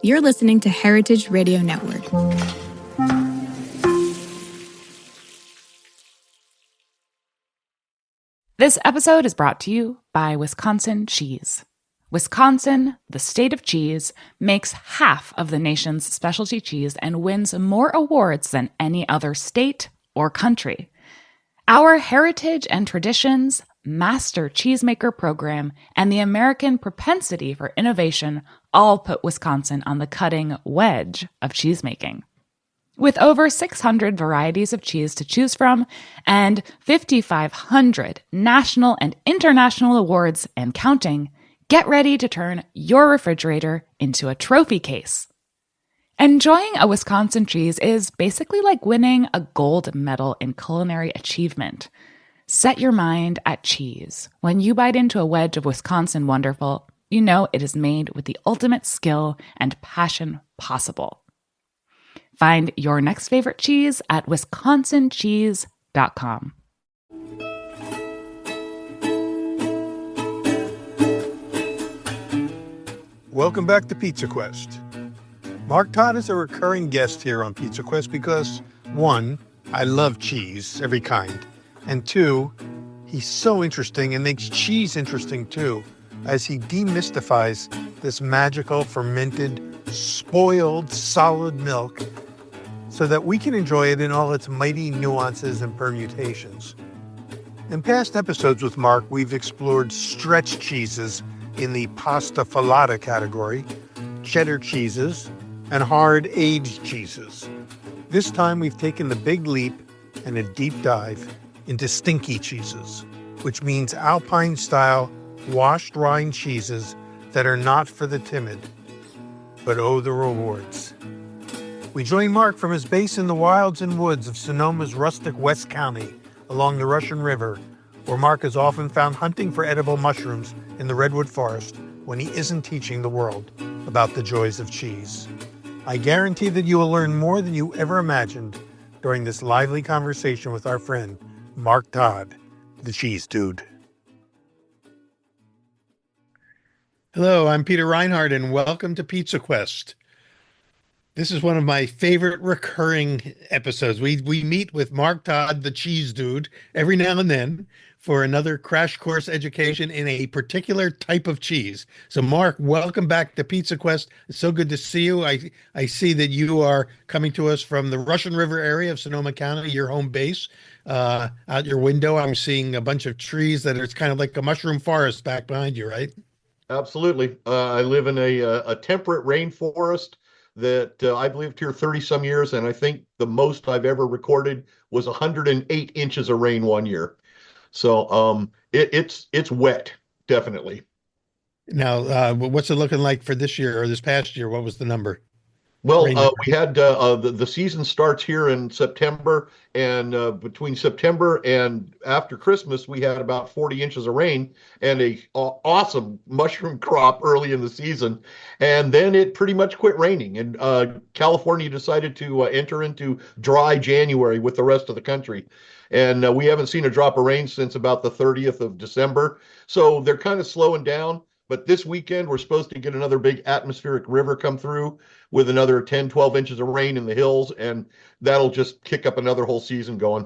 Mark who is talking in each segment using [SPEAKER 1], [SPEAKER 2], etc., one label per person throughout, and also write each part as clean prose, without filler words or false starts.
[SPEAKER 1] You're listening to Heritage Radio Network.
[SPEAKER 2] This episode is brought to you by Wisconsin Cheese. Wisconsin, the state of cheese, makes half of the nation's specialty cheese and wins more awards than any other state or country. Our heritage and traditions, master cheesemaker program, and the American propensity for innovation all put Wisconsin on the cutting wedge of cheesemaking. With over 600 varieties of cheese to choose from and 5,500 national and international awards and counting, get ready to turn your refrigerator into a trophy case. Enjoying a Wisconsin cheese is basically like winning a gold medal in culinary achievement. Set your mind at cheese. When you bite into a wedge of Wisconsin Wonderful, you know it is made with the ultimate skill and passion possible. Find your next favorite cheese at wisconsincheese.com.
[SPEAKER 3] Welcome back to Pizza Quest. Mark Todd is a recurring guest here on Pizza Quest because, one, I love cheese, every kind, and two, he's so interesting and makes cheese interesting too, as he demystifies this magical, fermented, spoiled, solid milk so that we can enjoy it in all its mighty nuances and permutations. In past episodes with Mark, we've explored stretch cheeses in the pasta filata category, cheddar cheeses, and hard aged cheeses. This time we've taken the big leap and a deep dive into stinky cheeses, which means Alpine-style washed-rind cheeses that are not for the timid, but oh, the rewards. We join Mark from his base in the wilds and woods of Sonoma's rustic West County along the Russian River, where Mark is often found hunting for edible mushrooms in the redwood forest when he isn't teaching the world about the joys of cheese. I guarantee that you will learn more than you ever imagined during this lively conversation with our friend, Mark Todd, the Cheese Dude. Hello, I'm Peter Reinhardt, and welcome to Pizza Quest. This is one of my favorite recurring episodes. We meet with Mark Todd, the Cheese Dude, every now and then for another crash course education in a particular type of cheese. So, Mark, welcome back to Pizza Quest. It's so good to see you. I see that you are coming to us from the Russian River area of Sonoma County, your home base. Out your window, I'm seeing a bunch of trees that it's kind of like a mushroom forest back behind you, right?
[SPEAKER 4] Absolutely. I live in a temperate rainforest that I've lived here 30 some years, and I think the most I've ever recorded was 108 inches of rain one year. So it's wet, definitely.
[SPEAKER 3] Now, what's it looking like for this year or this past year? What was the number?
[SPEAKER 4] Well, we had the season starts here in September, and between September and after Christmas, we had about 40 inches of rain and a awesome mushroom crop early in the season. And then it pretty much quit raining, and California decided to enter into dry January with the rest of the country. And we haven't seen a drop of rain since about the 30th of December. So they're kind of slowing down. But this weekend, we're supposed to get another big atmospheric river come through with another 10, 12 inches of rain in the hills, and that'll just kick up another whole season going.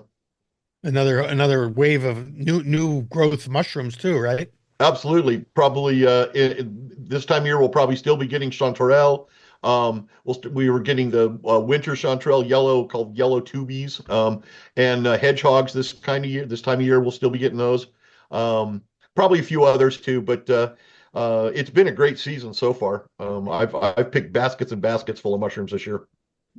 [SPEAKER 3] Another wave of new growth mushrooms too, right?
[SPEAKER 4] Absolutely. Probably this time of year, we'll probably still be getting chanterelle. We were getting the winter chanterelle yellow called yellow tubies, and hedgehogs this time of year, we'll still be getting those. Probably a few others too, but it's been a great season so far. I've picked baskets and baskets full of mushrooms this year.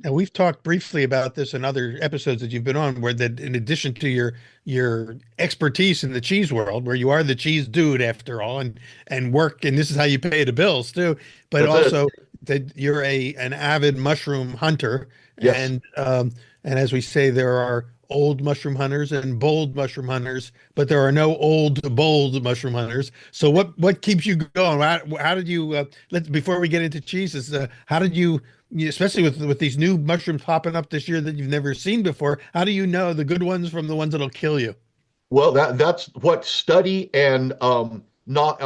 [SPEAKER 3] Now, we've talked briefly about this in other episodes that you've been on, where that in addition to your expertise in the cheese world, where you are the cheese dude after all, and work, and this is how you pay the bills too, but
[SPEAKER 4] That's
[SPEAKER 3] also that you're an avid mushroom hunter.
[SPEAKER 4] Yes.
[SPEAKER 3] And as we say, there are old mushroom hunters and bold mushroom hunters, but there are no old, bold mushroom hunters. So what keeps you going? How did you, before we get into cheeses, how did you, especially with these new mushrooms popping up this year that you've never seen before, how do you know the good ones from the ones that'll kill you?
[SPEAKER 4] Well, that's what study and not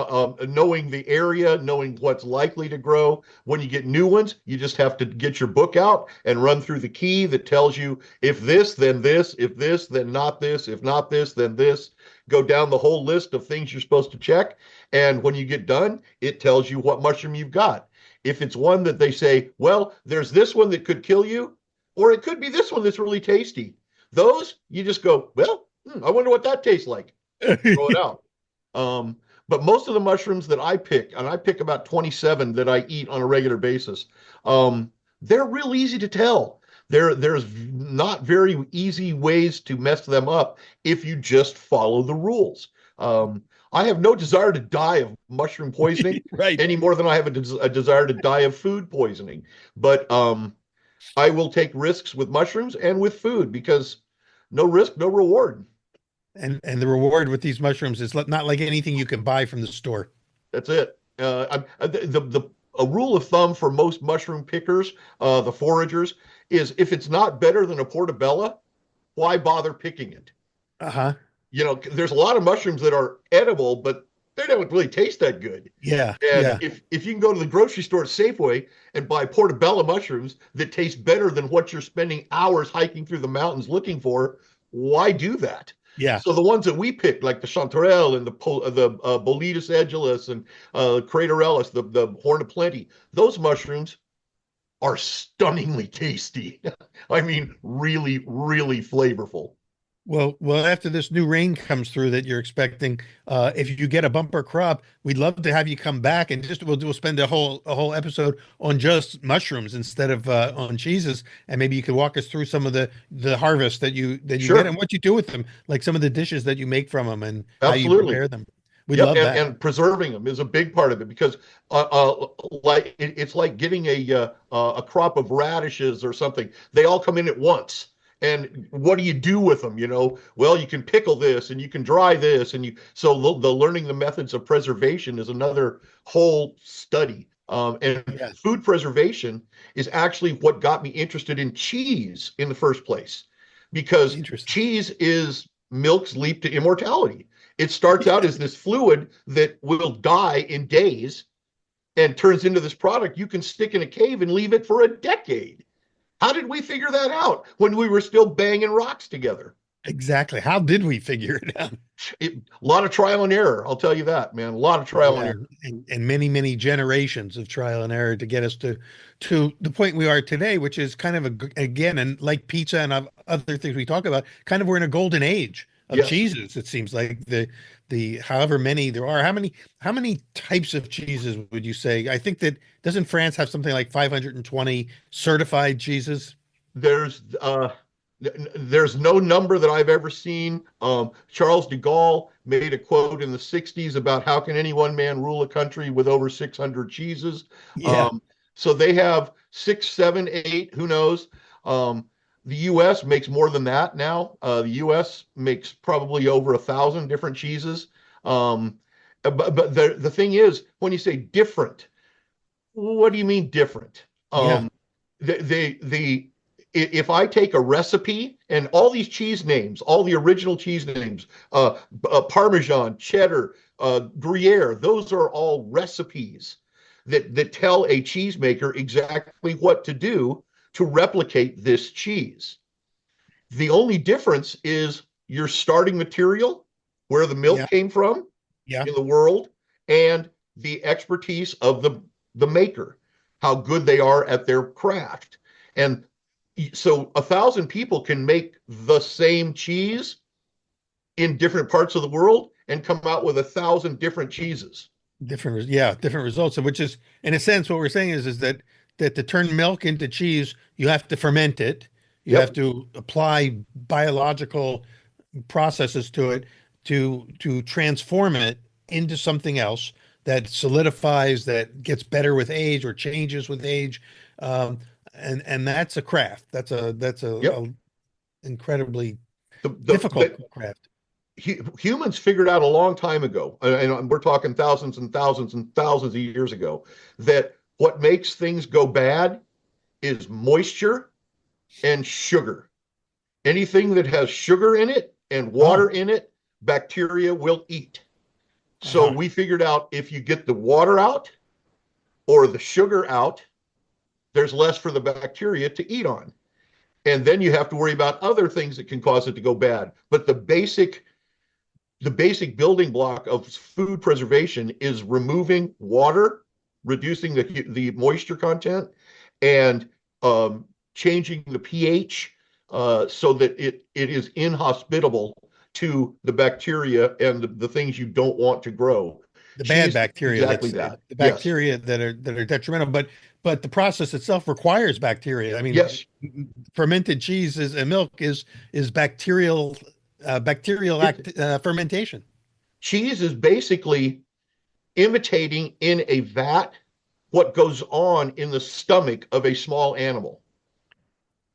[SPEAKER 4] knowing the area, knowing what's likely to grow. When you get new ones, you just have to get your book out and run through the key that tells you if this, then this, if this, then not this, if not this, then this. Go down the whole list of things you're supposed to check. And when you get done, it tells you what mushroom you've got. If it's one that they say, well, there's this one that could kill you, or it could be this one that's really tasty. Those, you just go, well, I wonder what that tastes like. Throw it out. But most of the mushrooms that I pick, and I pick about 27 that I eat on a regular basis, they're real easy to tell. There's not very easy ways to mess them up if you just follow the rules. I have no desire to die of mushroom poisoning
[SPEAKER 3] Right.
[SPEAKER 4] any more than I have a desire to die of food poisoning. But I will take risks with mushrooms and with food because no risk, no reward.
[SPEAKER 3] And the reward with these mushrooms is not like anything you can buy from the store.
[SPEAKER 4] That's it. A rule of thumb for most mushroom pickers, the foragers, is if it's not better than a portobello, why bother picking it?
[SPEAKER 3] Uh-huh.
[SPEAKER 4] You know, there's a lot of mushrooms that are edible, but they don't really taste that good.
[SPEAKER 3] Yeah.
[SPEAKER 4] And if you can go to the grocery store at Safeway and buy portobello mushrooms that taste better than what you're spending hours hiking through the mountains looking for, why do that?
[SPEAKER 3] Yeah.
[SPEAKER 4] So the ones that we picked, like the chanterelle and the Boletus edulis and craterellus, the horn of plenty, those mushrooms are stunningly tasty. I mean, really, really flavorful.
[SPEAKER 3] Well, after this new rain comes through that you're expecting, if you get a bumper crop, we'd love to have you come back and we'll spend a whole episode on just mushrooms instead of on cheeses, and maybe you could walk us through some of the harvest that you
[SPEAKER 4] Sure.
[SPEAKER 3] get and what you do with them, like some of the dishes that you make from them and how you
[SPEAKER 4] Absolutely.
[SPEAKER 3] prepare them. We'd
[SPEAKER 4] Yep,
[SPEAKER 3] love that.
[SPEAKER 4] and preserving them is a big part of it because, it's like getting a crop of radishes or something. They all come in at once, and what do you do with them? You know, well, you can pickle this and you can dry this, and so the learning the methods of preservation is another whole study. And
[SPEAKER 3] Yes.
[SPEAKER 4] food preservation is actually what got me interested in cheese in the first place, because
[SPEAKER 3] Interesting.
[SPEAKER 4] cheese is milk's leap to immortality. It starts out as this fluid that will die in days and turns into this product you can stick in a cave and leave it for a decade. How did we figure that out when we were still banging rocks together?
[SPEAKER 3] Exactly. How did we figure it out?
[SPEAKER 4] A lot of trial and error. I'll tell you that, man. A lot of trial and error.
[SPEAKER 3] And many, many generations of trial and error to get us to the point we are today, which is kind of again, and like pizza and other things we talk about, kind of we're in a golden age of
[SPEAKER 4] Yes.
[SPEAKER 3] cheeses. It seems like the however many there are. How many types of cheeses would you say? I think that doesn't France have something like 520 certified cheeses?
[SPEAKER 4] There's no number that I've ever seen. Charles de Gaulle made a quote in the 60s about how can any one man rule a country with over 600 cheeses.
[SPEAKER 3] Yeah.
[SPEAKER 4] So they have 6, 7, 8, who knows? The U.S. makes more than that now. The U.S. makes probably over 1,000 different cheeses. But the thing is, when you say different, what do you mean different?
[SPEAKER 3] Yeah.
[SPEAKER 4] If I take a recipe and all these cheese names, all the original cheese names, Parmesan, cheddar, Gruyere, those are all recipes that tell a cheesemaker exactly what to do to replicate this cheese. The only difference is your starting material, where the milk came from in the world, and the expertise of the maker, how good they are at their craft. And so 1,000 people can make the same cheese in different parts of the world and come out with 1,000 different cheeses.
[SPEAKER 3] Different results. Which is, in a sense, what we're saying is that to turn milk into cheese, you have to ferment it. You have to apply biological processes to it to transform it into something else that solidifies, that gets better with age or changes with age. And that's a craft. That's a incredibly difficult craft.
[SPEAKER 4] Humans figured out a long time ago, and we're talking thousands and thousands and thousands of years ago, that what makes things go bad is moisture and sugar. Anything that has sugar in it and water in it, bacteria will eat. So we figured out if you get the water out or the sugar out, there's less for the bacteria to eat on. And then you have to worry about other things that can cause it to go bad. But the basic building block of food preservation is removing water, reducing the moisture content, and changing the pH so that it is inhospitable to the bacteria and the things you don't want to grow.
[SPEAKER 3] The bad bacteria,
[SPEAKER 4] exactly that.
[SPEAKER 3] The bacteria that are detrimental, but the process itself requires bacteria. I mean,
[SPEAKER 4] yes,
[SPEAKER 3] fermented cheese and milk is bacterial fermentation.
[SPEAKER 4] Cheese is basically imitating in a vat what goes on in the stomach of a small animal.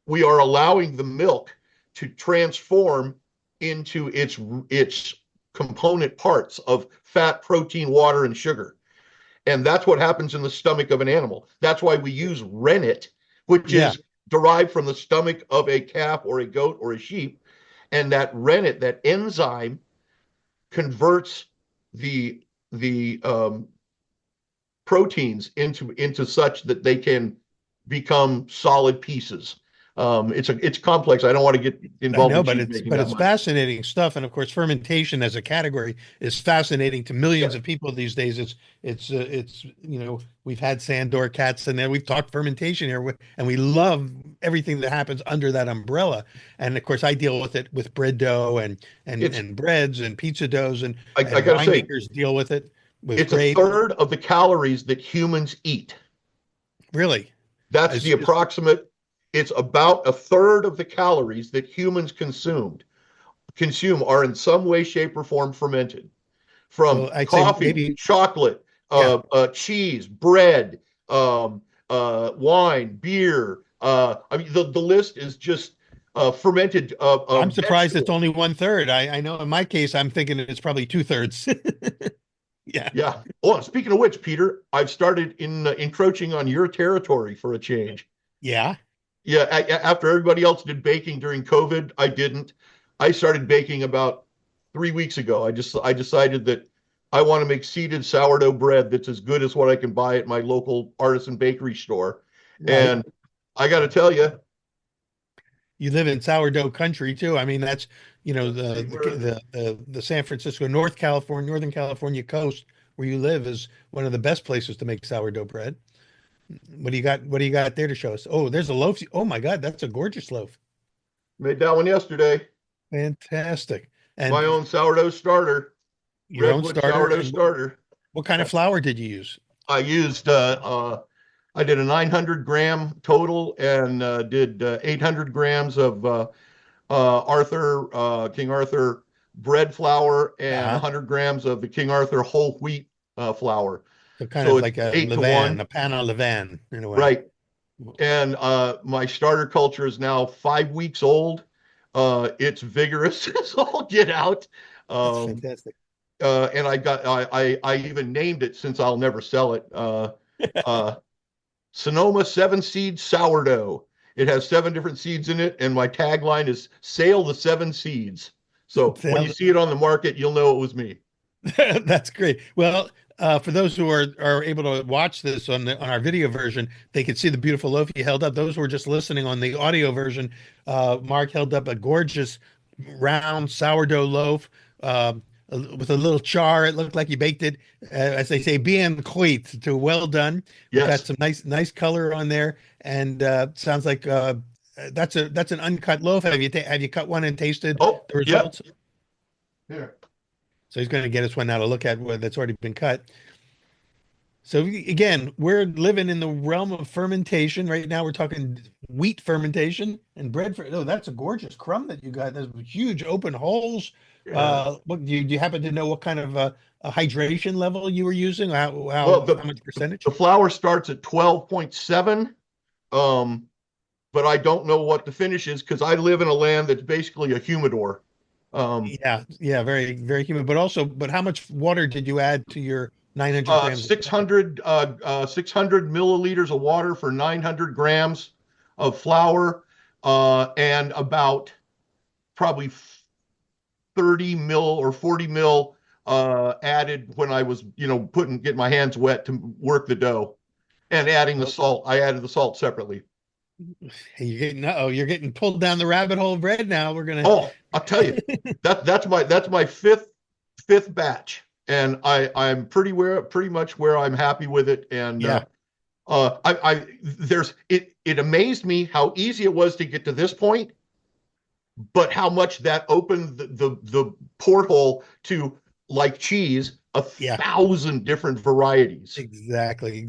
[SPEAKER 4] We are allowing the milk to transform into its component parts of fat, protein, water, and sugar. And that's what happens in the stomach of an animal. That's why we use rennet, which is derived from the stomach of a calf or a goat or a sheep. And that rennet, that enzyme, converts the proteins into such that they can become solid pieces. It's complex. I don't want to get involved.
[SPEAKER 3] I know, but it's fascinating stuff. And of course, fermentation as a category is fascinating to millions of people these days. It's we've had Sandor cats and then we've talked fermentation here, and we love everything that happens under that umbrella. And of course, I deal with it with bread dough and breads and pizza doughs, and
[SPEAKER 4] I gotta say,
[SPEAKER 3] winemakers deal with it.
[SPEAKER 4] It's a third of the calories that humans eat.
[SPEAKER 3] Really?
[SPEAKER 4] That's the approximate. It's about a third of the calories that humans consume are in some way, shape, or form fermented. From coffee, chocolate, cheese, bread, wine, beer. I mean, the list is just fermented.
[SPEAKER 3] I'm surprised it's only 1/3. I know in my case, I'm thinking it's probably 2/3.
[SPEAKER 4] Yeah. Oh, speaking of which, Peter, I've started encroaching on your territory for a change.
[SPEAKER 3] Yeah.
[SPEAKER 4] Yeah, after everybody else did baking during COVID, I didn't. I started baking about 3 weeks ago. I decided that I want to make seeded sourdough bread that's as good as what I can buy at my local artisan bakery store. Right. And I got to tell you,
[SPEAKER 3] you live in sourdough country too. I mean, that's the San Francisco, Northern California coast where you live is one of the best places to make sourdough bread. What do you got there to show us? Oh, there's a loaf. Oh my God, that's a gorgeous loaf.
[SPEAKER 4] Made that one yesterday.
[SPEAKER 3] Fantastic. And
[SPEAKER 4] my own sourdough starter.
[SPEAKER 3] Your own
[SPEAKER 4] sourdough starter.
[SPEAKER 3] What kind of flour did you use?
[SPEAKER 4] I used I did a 900 gram total and did 800 grams of King Arthur bread flour and 100 grams of the King Arthur whole wheat flour.
[SPEAKER 3] So kind of like a levain, a pan au levain in a way.
[SPEAKER 4] Right. And my starter culture is now 5 weeks old. It's vigorous as all get out.
[SPEAKER 3] That's fantastic.
[SPEAKER 4] And I even named it, since I'll never sell it, Sonoma 7-seed sourdough. It has 7 different seeds in it, and my tagline is "Sail the 7 seeds." So when you see it on the market, you'll know it was me.
[SPEAKER 3] That's great. Well, for those who are able to watch this on our video version, they can see the beautiful loaf you held up. Those who are just listening on the audio version, Mark held up a gorgeous round sourdough loaf with a little char. It looked like you baked it, as they say, bien cuit, to well done.
[SPEAKER 4] Yes.
[SPEAKER 3] Got some nice color on there, and sounds like that's an uncut loaf. Have you cut one and tasted the results?
[SPEAKER 4] Yeah. Here.
[SPEAKER 3] So he's going to get us one now to look at that's already been cut. So again, we're living in the realm of fermentation. Right now we're talking wheat fermentation and bread. That's a gorgeous crumb that you got. There's huge open holes.
[SPEAKER 4] Yeah.
[SPEAKER 3] Do you happen to know what kind of a hydration level you were using? How much percentage?
[SPEAKER 4] The flour starts at 12.7. But I don't know what the finish is because I live in a land that's basically a humidor.
[SPEAKER 3] Very, very humid. But how much water did you add to your 900 grams?
[SPEAKER 4] 600 milliliters of water for 900 grams of flour, and about probably 30 mil or 40 mil added when I was, getting my hands wet to work the dough, and adding the salt. I added the salt separately.
[SPEAKER 3] Hey, you're getting pulled down the rabbit hole of bread now. We're gonna.
[SPEAKER 4] Oh, I'll tell you, that's my fifth batch, and I'm pretty much where I'm happy with it. And
[SPEAKER 3] Yeah.
[SPEAKER 4] It amazed me how easy it was to get to this point, but how much that opened the porthole to, like cheese,
[SPEAKER 3] Yeah.
[SPEAKER 4] 1,000 different varieties.
[SPEAKER 3] Exactly.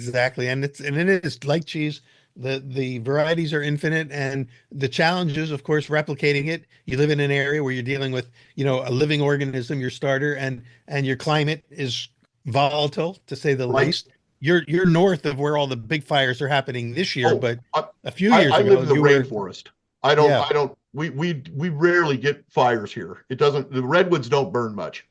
[SPEAKER 3] And it is like cheese. The varieties are infinite, and the challenge is, of course, replicating it. You live in an area where you're dealing with, a living organism, your starter, and your climate is volatile, to say the
[SPEAKER 4] Right.
[SPEAKER 3] least. You're north of where all the big fires are happening this year,
[SPEAKER 4] Oh,
[SPEAKER 3] but
[SPEAKER 4] I,
[SPEAKER 3] a few years
[SPEAKER 4] I
[SPEAKER 3] ago
[SPEAKER 4] live in the
[SPEAKER 3] you were.
[SPEAKER 4] rainforest.
[SPEAKER 3] Yeah.
[SPEAKER 4] We rarely get fires here. The redwoods don't burn much.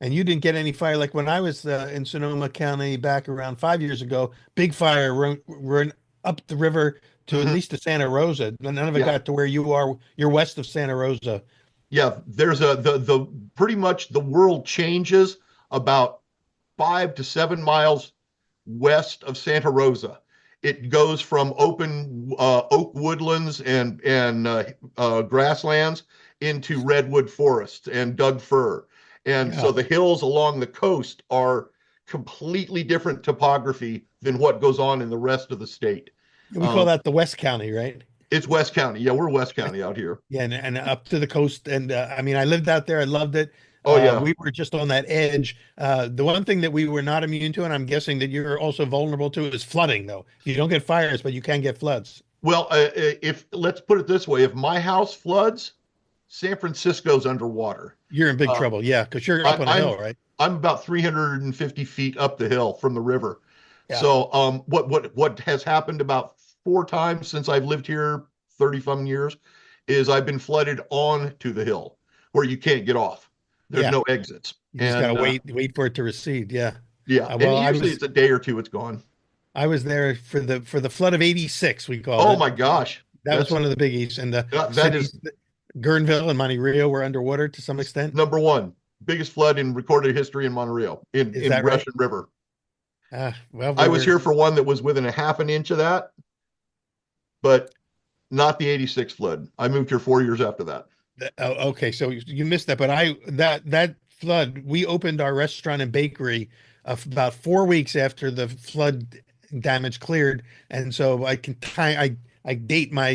[SPEAKER 3] And you didn't get any fire like when I was in Sonoma County back around 5 years ago. Big fire run up the river to at
[SPEAKER 4] Mhm.
[SPEAKER 3] least to Santa Rosa. None of it
[SPEAKER 4] Yeah.
[SPEAKER 3] got to where you are. You're west of Santa Rosa.
[SPEAKER 4] Yeah, there's the pretty much the world changes about 5 to 7 miles west of Santa Rosa. It goes from open oak woodlands and grasslands into redwood forests and Doug fir. And
[SPEAKER 3] Yeah.
[SPEAKER 4] so the hills along the coast are completely different topography than what goes on in the rest of the state.
[SPEAKER 3] We call
[SPEAKER 4] Um,
[SPEAKER 3] that the West County, right?
[SPEAKER 4] it's West County. Yeah, we're West County out here.
[SPEAKER 3] Yeah, and up to the coast. And I mean, I lived out there. I loved it.
[SPEAKER 4] Oh yeah.
[SPEAKER 3] We were just on that edge. The one thing that we were not immune to, and I'm guessing that you're also vulnerable to, is flooding, though. You don't get fires, but you can get floods.
[SPEAKER 4] Well, if let's put it this way, if my house floods, San Francisco's underwater.
[SPEAKER 3] You're in big
[SPEAKER 4] Uh,
[SPEAKER 3] trouble. Yeah, because you're
[SPEAKER 4] I,
[SPEAKER 3] up on a
[SPEAKER 4] I'm
[SPEAKER 3] hill, right?
[SPEAKER 4] I'm about 350 feet up the hill from the river.
[SPEAKER 3] Yeah.
[SPEAKER 4] So what has happened about 4 times since I've lived here 30 some years is I've been flooded onto the hill where you can't get off. There's
[SPEAKER 3] Yeah.
[SPEAKER 4] no exits.
[SPEAKER 3] You just
[SPEAKER 4] And
[SPEAKER 3] gotta wait for it to recede. Yeah.
[SPEAKER 4] yeah, and
[SPEAKER 3] Well,
[SPEAKER 4] usually it's a day or two it's gone.
[SPEAKER 3] I was there for the flood of '86. We called
[SPEAKER 4] Oh
[SPEAKER 3] it.
[SPEAKER 4] my gosh.
[SPEAKER 3] That was one of the biggies, and the
[SPEAKER 4] That is
[SPEAKER 3] cities, Guerneville and Monte Rio, were underwater to some extent.
[SPEAKER 4] number one. Biggest flood in recorded history in Montreal,
[SPEAKER 3] Is
[SPEAKER 4] in
[SPEAKER 3] that right?
[SPEAKER 4] Russian River.
[SPEAKER 3] Well,
[SPEAKER 4] I was here for one that was within a half an inch of that, but not the 86 flood. I moved here 4 years after that.
[SPEAKER 3] Okay, so you missed that, but that flood, we opened our restaurant and bakery about 4 weeks after the flood damage cleared, and so I date my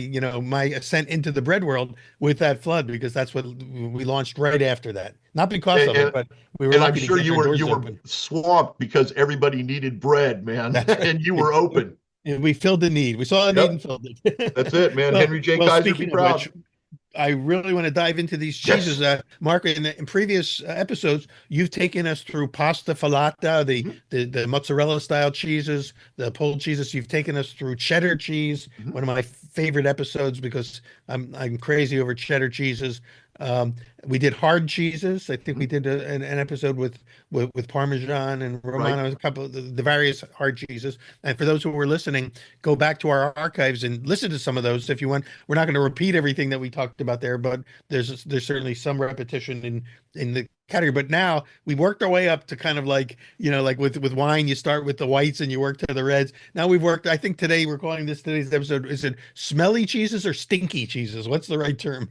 [SPEAKER 3] ascent into the bread world with that flood, because that's what we launched right after that. Not because of it, but we were
[SPEAKER 4] And I'm
[SPEAKER 3] lucky to
[SPEAKER 4] sure
[SPEAKER 3] get
[SPEAKER 4] you
[SPEAKER 3] our
[SPEAKER 4] were
[SPEAKER 3] doors
[SPEAKER 4] you were
[SPEAKER 3] open.
[SPEAKER 4] swamped because everybody needed bread, man.
[SPEAKER 3] That's right.
[SPEAKER 4] And you were open.
[SPEAKER 3] We filled the need. We saw a need
[SPEAKER 4] Yep.
[SPEAKER 3] and filled it.
[SPEAKER 4] That's it, man.
[SPEAKER 3] Well,
[SPEAKER 4] Henry J.
[SPEAKER 3] well,
[SPEAKER 4] Kaiser, be
[SPEAKER 3] speaking of
[SPEAKER 4] proud.
[SPEAKER 3] which, I really want to dive into these
[SPEAKER 4] Yes.
[SPEAKER 3] cheeses. Mark, in previous episodes, you've taken us through pasta filata, the mozzarella style cheeses, the pulled cheeses. You've taken us through cheddar cheese,
[SPEAKER 4] Mhm.
[SPEAKER 3] one of my favorite episodes because I'm crazy over cheddar cheeses. We did hard cheeses. I think we did an episode with Parmesan and Romano,
[SPEAKER 4] Right.
[SPEAKER 3] a couple of the various hard cheeses. And for those who were listening, go back to our archives and listen to some of those if you want. We're not going to repeat everything that we talked about there, but there's certainly some repetition in the category. But now we've worked our way up to kind of like, like with wine, you start with the whites and you work to the reds. Now we've worked, I think today we're calling today's episode, is it smelly cheeses or stinky cheeses? What's the right term?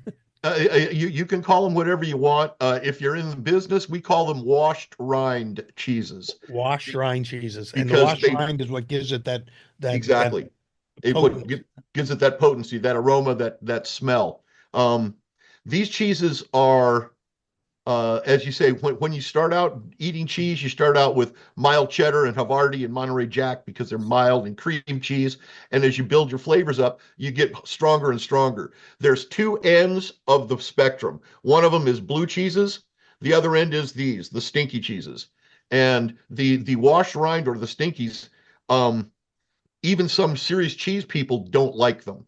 [SPEAKER 4] You can call them whatever you want. If you're in the business, we call them washed-rind cheeses.
[SPEAKER 3] Washed-rind cheeses. And the
[SPEAKER 4] Because
[SPEAKER 3] washed-rind is what gives it that
[SPEAKER 4] exactly. What gives it that potency, that aroma, that smell. These cheeses are, as you say, when you start out eating cheese, you start out with mild cheddar and Havarti and Monterey Jack because they're mild and cream cheese. And as you build your flavors up, you get stronger and stronger. There's two ends of the spectrum. One of them is blue cheeses. The other end is the stinky cheeses. And the wash rind or the stinkies, even some serious cheese people don't like them.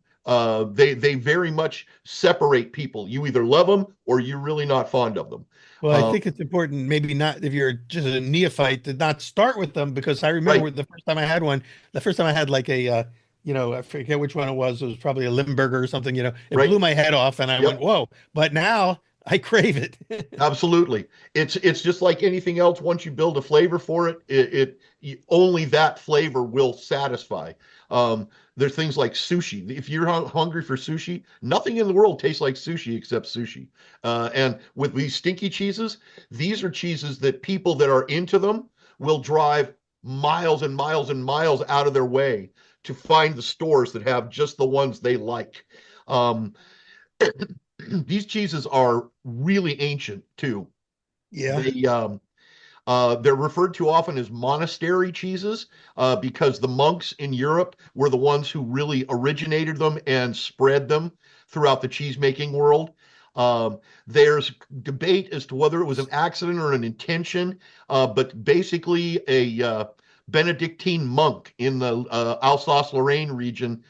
[SPEAKER 4] They very much separate people. You either love them or you're really not fond of them.
[SPEAKER 3] Well, I think it's important, maybe not if you're just a neophyte, to not start with them, because I remember
[SPEAKER 4] Right.
[SPEAKER 3] the first time I had one, the first time I had like a, I forget which one it was. It was probably a Limburger or something, it
[SPEAKER 4] Right.
[SPEAKER 3] blew my head off and I
[SPEAKER 4] Yep.
[SPEAKER 3] went, whoa. But now
[SPEAKER 5] I crave it.
[SPEAKER 4] Absolutely. It's just like anything else. Once you build a flavor for it, only that flavor will satisfy. There's things like sushi. If you're hungry for sushi, nothing in the world tastes like sushi except sushi. And with these stinky cheeses, these are cheeses that people that are into them will drive miles and miles and miles out of their way to find the stores that have just the ones they like. Um, these cheeses are really ancient too.
[SPEAKER 3] Yeah.
[SPEAKER 4] They're referred to often as monastery cheeses because the monks in Europe were the ones who really originated them and spread them throughout the cheese making world. There's debate as to whether it was an accident or an intention, but basically a Benedictine monk in the Alsace-Lorraine region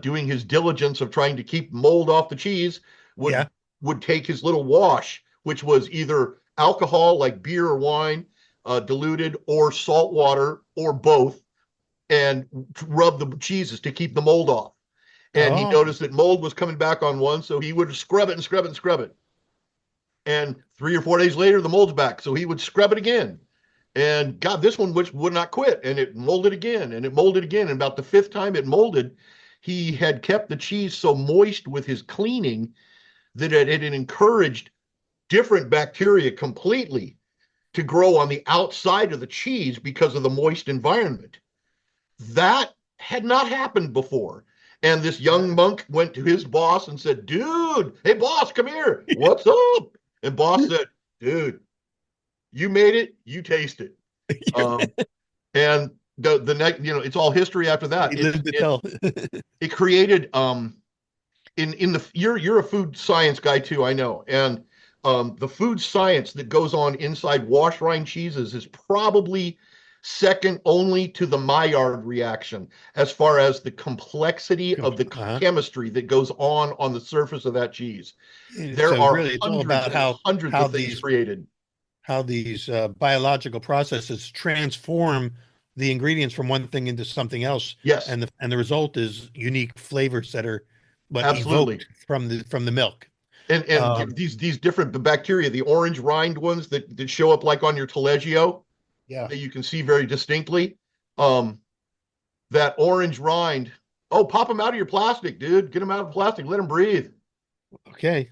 [SPEAKER 4] doing his diligence of trying to keep mold off the cheese would take his little wash, which was either alcohol like beer or wine, diluted, or salt water, or both, and rub the cheeses to keep the mold off. And he noticed that mold was coming back on one, so he would scrub it and scrub it and scrub it. And 3 or 4 days later, the mold's back, so he would scrub it again. And God, this one which would not quit, and it molded again, and it molded again. And about the 5th time it molded, he had kept the cheese so moist with his cleaning that it had encouraged different bacteria completely to grow on the outside of the cheese because of the moist environment. That had not happened before. And this young monk went to his boss and said, dude, hey, boss, come here. What's up? And boss said, dude, you made it, you taste it. And the next, it's all history after that. It created you're a food science guy too, I know. And the food science that goes on inside washed-rind cheeses is probably second only to the Maillard reaction as far as the complexity of the chemistry that goes on the surface of that cheese. There are
[SPEAKER 5] it's all about
[SPEAKER 4] hundreds of things created.
[SPEAKER 5] How these biological processes transform the ingredients from one thing into something else.
[SPEAKER 4] Yes,
[SPEAKER 5] and the result is unique flavors that are
[SPEAKER 4] absolutely
[SPEAKER 5] evoked from the milk.
[SPEAKER 4] And these different bacteria, the orange rind ones that show up like on your taleggio, that you can see very distinctly. That orange rind, pop them out of your plastic, dude. Get them out of the plastic. Let them breathe.
[SPEAKER 5] Okay.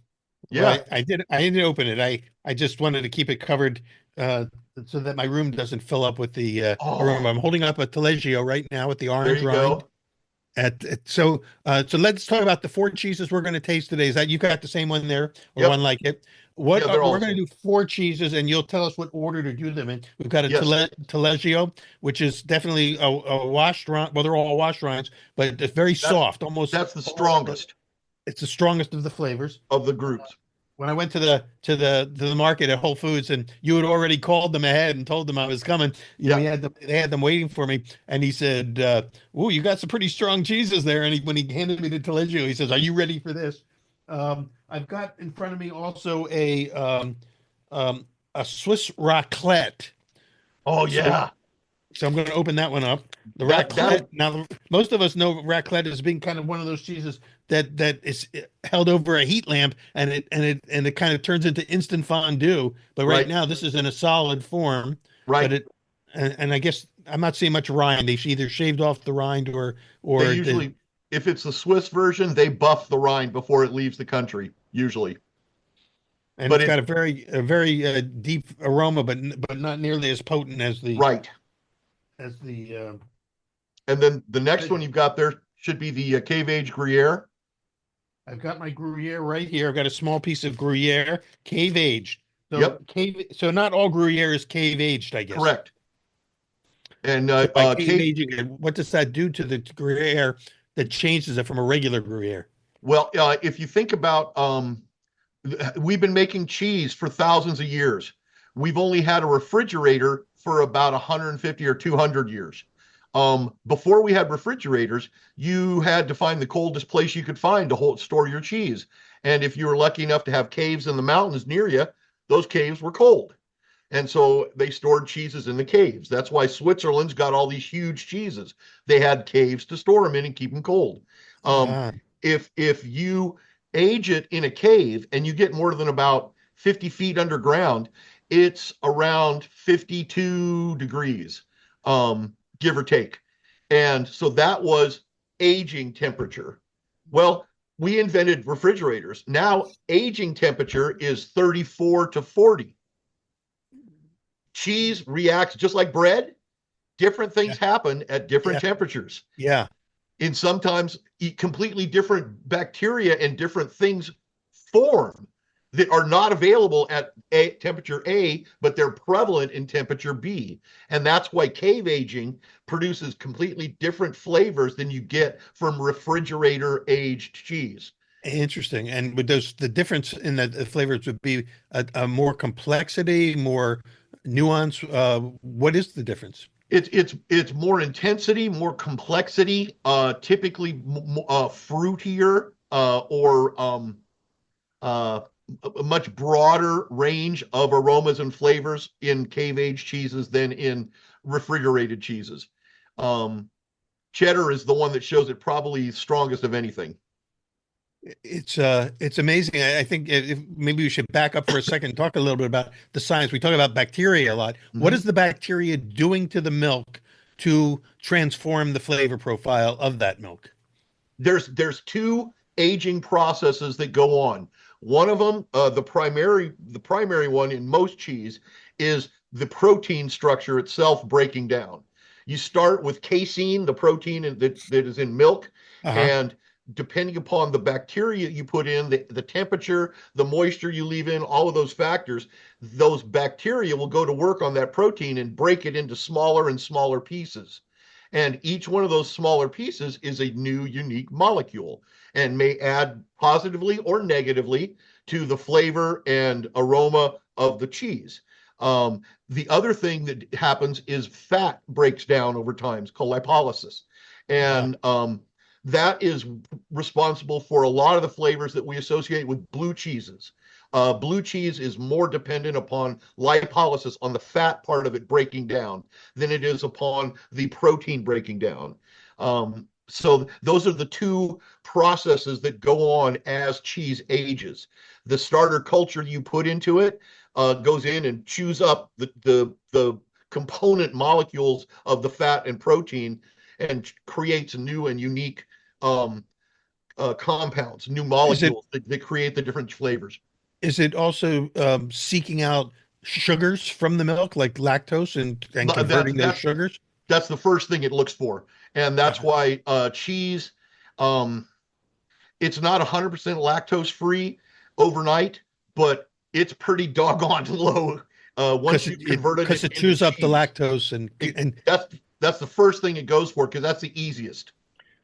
[SPEAKER 4] Yeah,
[SPEAKER 5] well, I didn't open it. I just wanted to keep it covered so that my room doesn't fill up with the aroma. I'm holding up a taleggio right now with the orange rind. So let's talk about the 4 cheeses we're going to taste today. Is that you got the same one there or one like it? We're going to do 4 cheeses, and you'll tell us what order to do them in. We've got a taleggio, which is definitely a washed rind. Well, they're all washed rinds, but it's very soft.
[SPEAKER 4] That's the strongest.
[SPEAKER 5] It's the strongest of the flavors
[SPEAKER 4] of the groups.
[SPEAKER 5] When I went to the market at Whole Foods, and you had already called them ahead and told them I was coming, they had them waiting for me, and he said, "Ooh, you got some pretty strong cheeses there." And when he handed me the taleggio, he says, "Are you ready for this?" I've got in front of me also a Swiss raclette.
[SPEAKER 4] Oh yeah.
[SPEAKER 5] So I'm going to open that one up. The raclette. Now, most of us know raclette as being kind of one of those cheeses that is held over a heat lamp, and it kind of turns into instant fondue. But right now, this is in a solid form.
[SPEAKER 4] Right.
[SPEAKER 5] But and I guess I'm not seeing much rind. They've either shaved off the rind or
[SPEAKER 4] they usually, if it's the Swiss version, they buff the rind before it leaves the country. Usually.
[SPEAKER 5] And it's got a very deep aroma, but not nearly as potent as the
[SPEAKER 4] and then the next one you've got there should be the cave age Gruyere.
[SPEAKER 5] I've got my Gruyere right here. I've got a small piece of Gruyere, cave aged. So so not all Gruyere is cave aged, I guess.
[SPEAKER 4] Correct. And
[SPEAKER 5] cave aging, what does that do to the Gruyere that changes it from a regular Gruyere?
[SPEAKER 4] Well, if you think about, we've been making cheese for thousands of years. We've only had a refrigerator for about 150 or 200 years. Before we had refrigerators, you had to find the coldest place you could find to store your cheese. And if you were lucky enough to have caves in the mountains near you, those caves were cold. And so they stored cheeses in the caves. That's why Switzerland's got all these huge cheeses. They had caves to store them in and keep them cold. If you age it in a cave and you get more than about 50 feet underground, it's around 52 degrees, give or take. And so that was aging temperature. Well, we invented refrigerators. Now aging temperature is 34 to 40. Cheese reacts just like bread. Different things happen at different temperatures.
[SPEAKER 5] Yeah.
[SPEAKER 4] And sometimes completely different bacteria and different things form that are not available at temperature A, but they're prevalent in temperature B. And that's why cave aging produces completely different flavors than you get from refrigerator aged cheese.
[SPEAKER 5] Interesting. And would the difference in the flavors would be a more complexity, more nuance? What is the difference?
[SPEAKER 4] It's more intensity, more complexity, typically fruitier, or a much broader range of aromas and flavors in cave-aged cheeses than in refrigerated cheeses. Cheddar is the one that shows it probably strongest of anything.
[SPEAKER 5] It's amazing. I think maybe we should back up for a second and talk a little bit about the science. We talk about bacteria a lot. Mm-hmm. What is the bacteria doing to the milk to transform the flavor profile of that milk?
[SPEAKER 4] There's two aging processes that go on. One of them, the primary one in most cheese, is the protein structure itself breaking down. You start with casein, the protein that is in milk, and depending upon the bacteria you put in, the temperature, the moisture you leave in, all of those factors, those bacteria will go to work on that protein and break it into smaller and smaller pieces. And each one of those smaller pieces is a new, unique molecule and may add positively or negatively to the flavor and aroma of the cheese. The other thing that happens is fat breaks down over time. It's called lipolysis. And that is responsible for a lot of the flavors that we associate with blue cheeses. Blue cheese is more dependent upon lipolysis, on the fat part of it breaking down, than it is upon the protein breaking down. So those are the two processes that go on as cheese ages. The starter culture you put into it goes in and chews up the component molecules of the fat and protein and creates new and unique compounds, new molecules that create the different flavors.
[SPEAKER 5] Is it also seeking out sugars from the milk, like lactose, and converting those sugars?
[SPEAKER 4] That's the first thing it looks for. And that's why cheese, it's not 100% lactose free overnight, but it's pretty doggone low once you convert it.
[SPEAKER 5] Because it chews up the lactose, and
[SPEAKER 4] that's the first thing it goes for, because that's the easiest.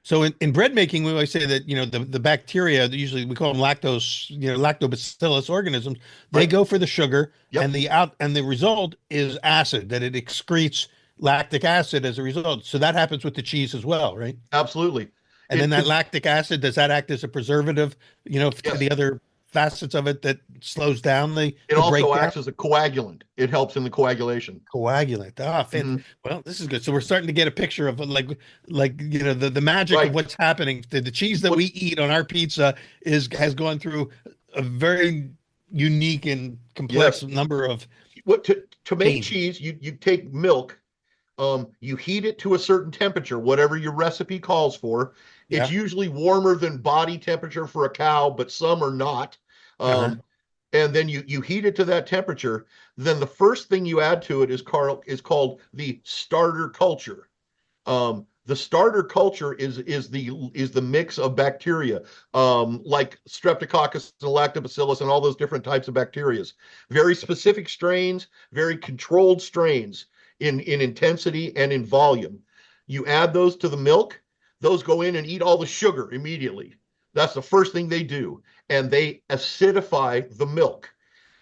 [SPEAKER 5] So in bread making, we always say that, the bacteria, usually we call them lactose, lactobacillus organisms, they go for the sugar, and the result is acid, that it excretes lactic acid as a result. So that happens with the cheese as well, right?
[SPEAKER 4] Absolutely.
[SPEAKER 5] And then that lactic acid, does that act as a preservative, to the other facets of it that slows down the
[SPEAKER 4] It also acts as a coagulant. It helps in the coagulation.
[SPEAKER 5] Coagulant. Well, this is good. So we're starting to get a picture of the magic of what's happening. The cheese that we eat on our pizza has gone through a very unique and complex number of
[SPEAKER 4] to make cheese, you take milk, you heat it to a certain temperature, whatever your recipe calls for. It's usually warmer than body temperature for a cow, but some are not. And then you heat it to that temperature. Then the first thing you add to it is called the starter culture. The starter culture is the mix of bacteria, like Streptococcus and Lactobacillus and all those different types of bacteria. Very specific strains, very controlled strains in intensity and in volume. You add those to the milk, those go in and eat all the sugar immediately. That's the first thing they do. And they acidify the milk.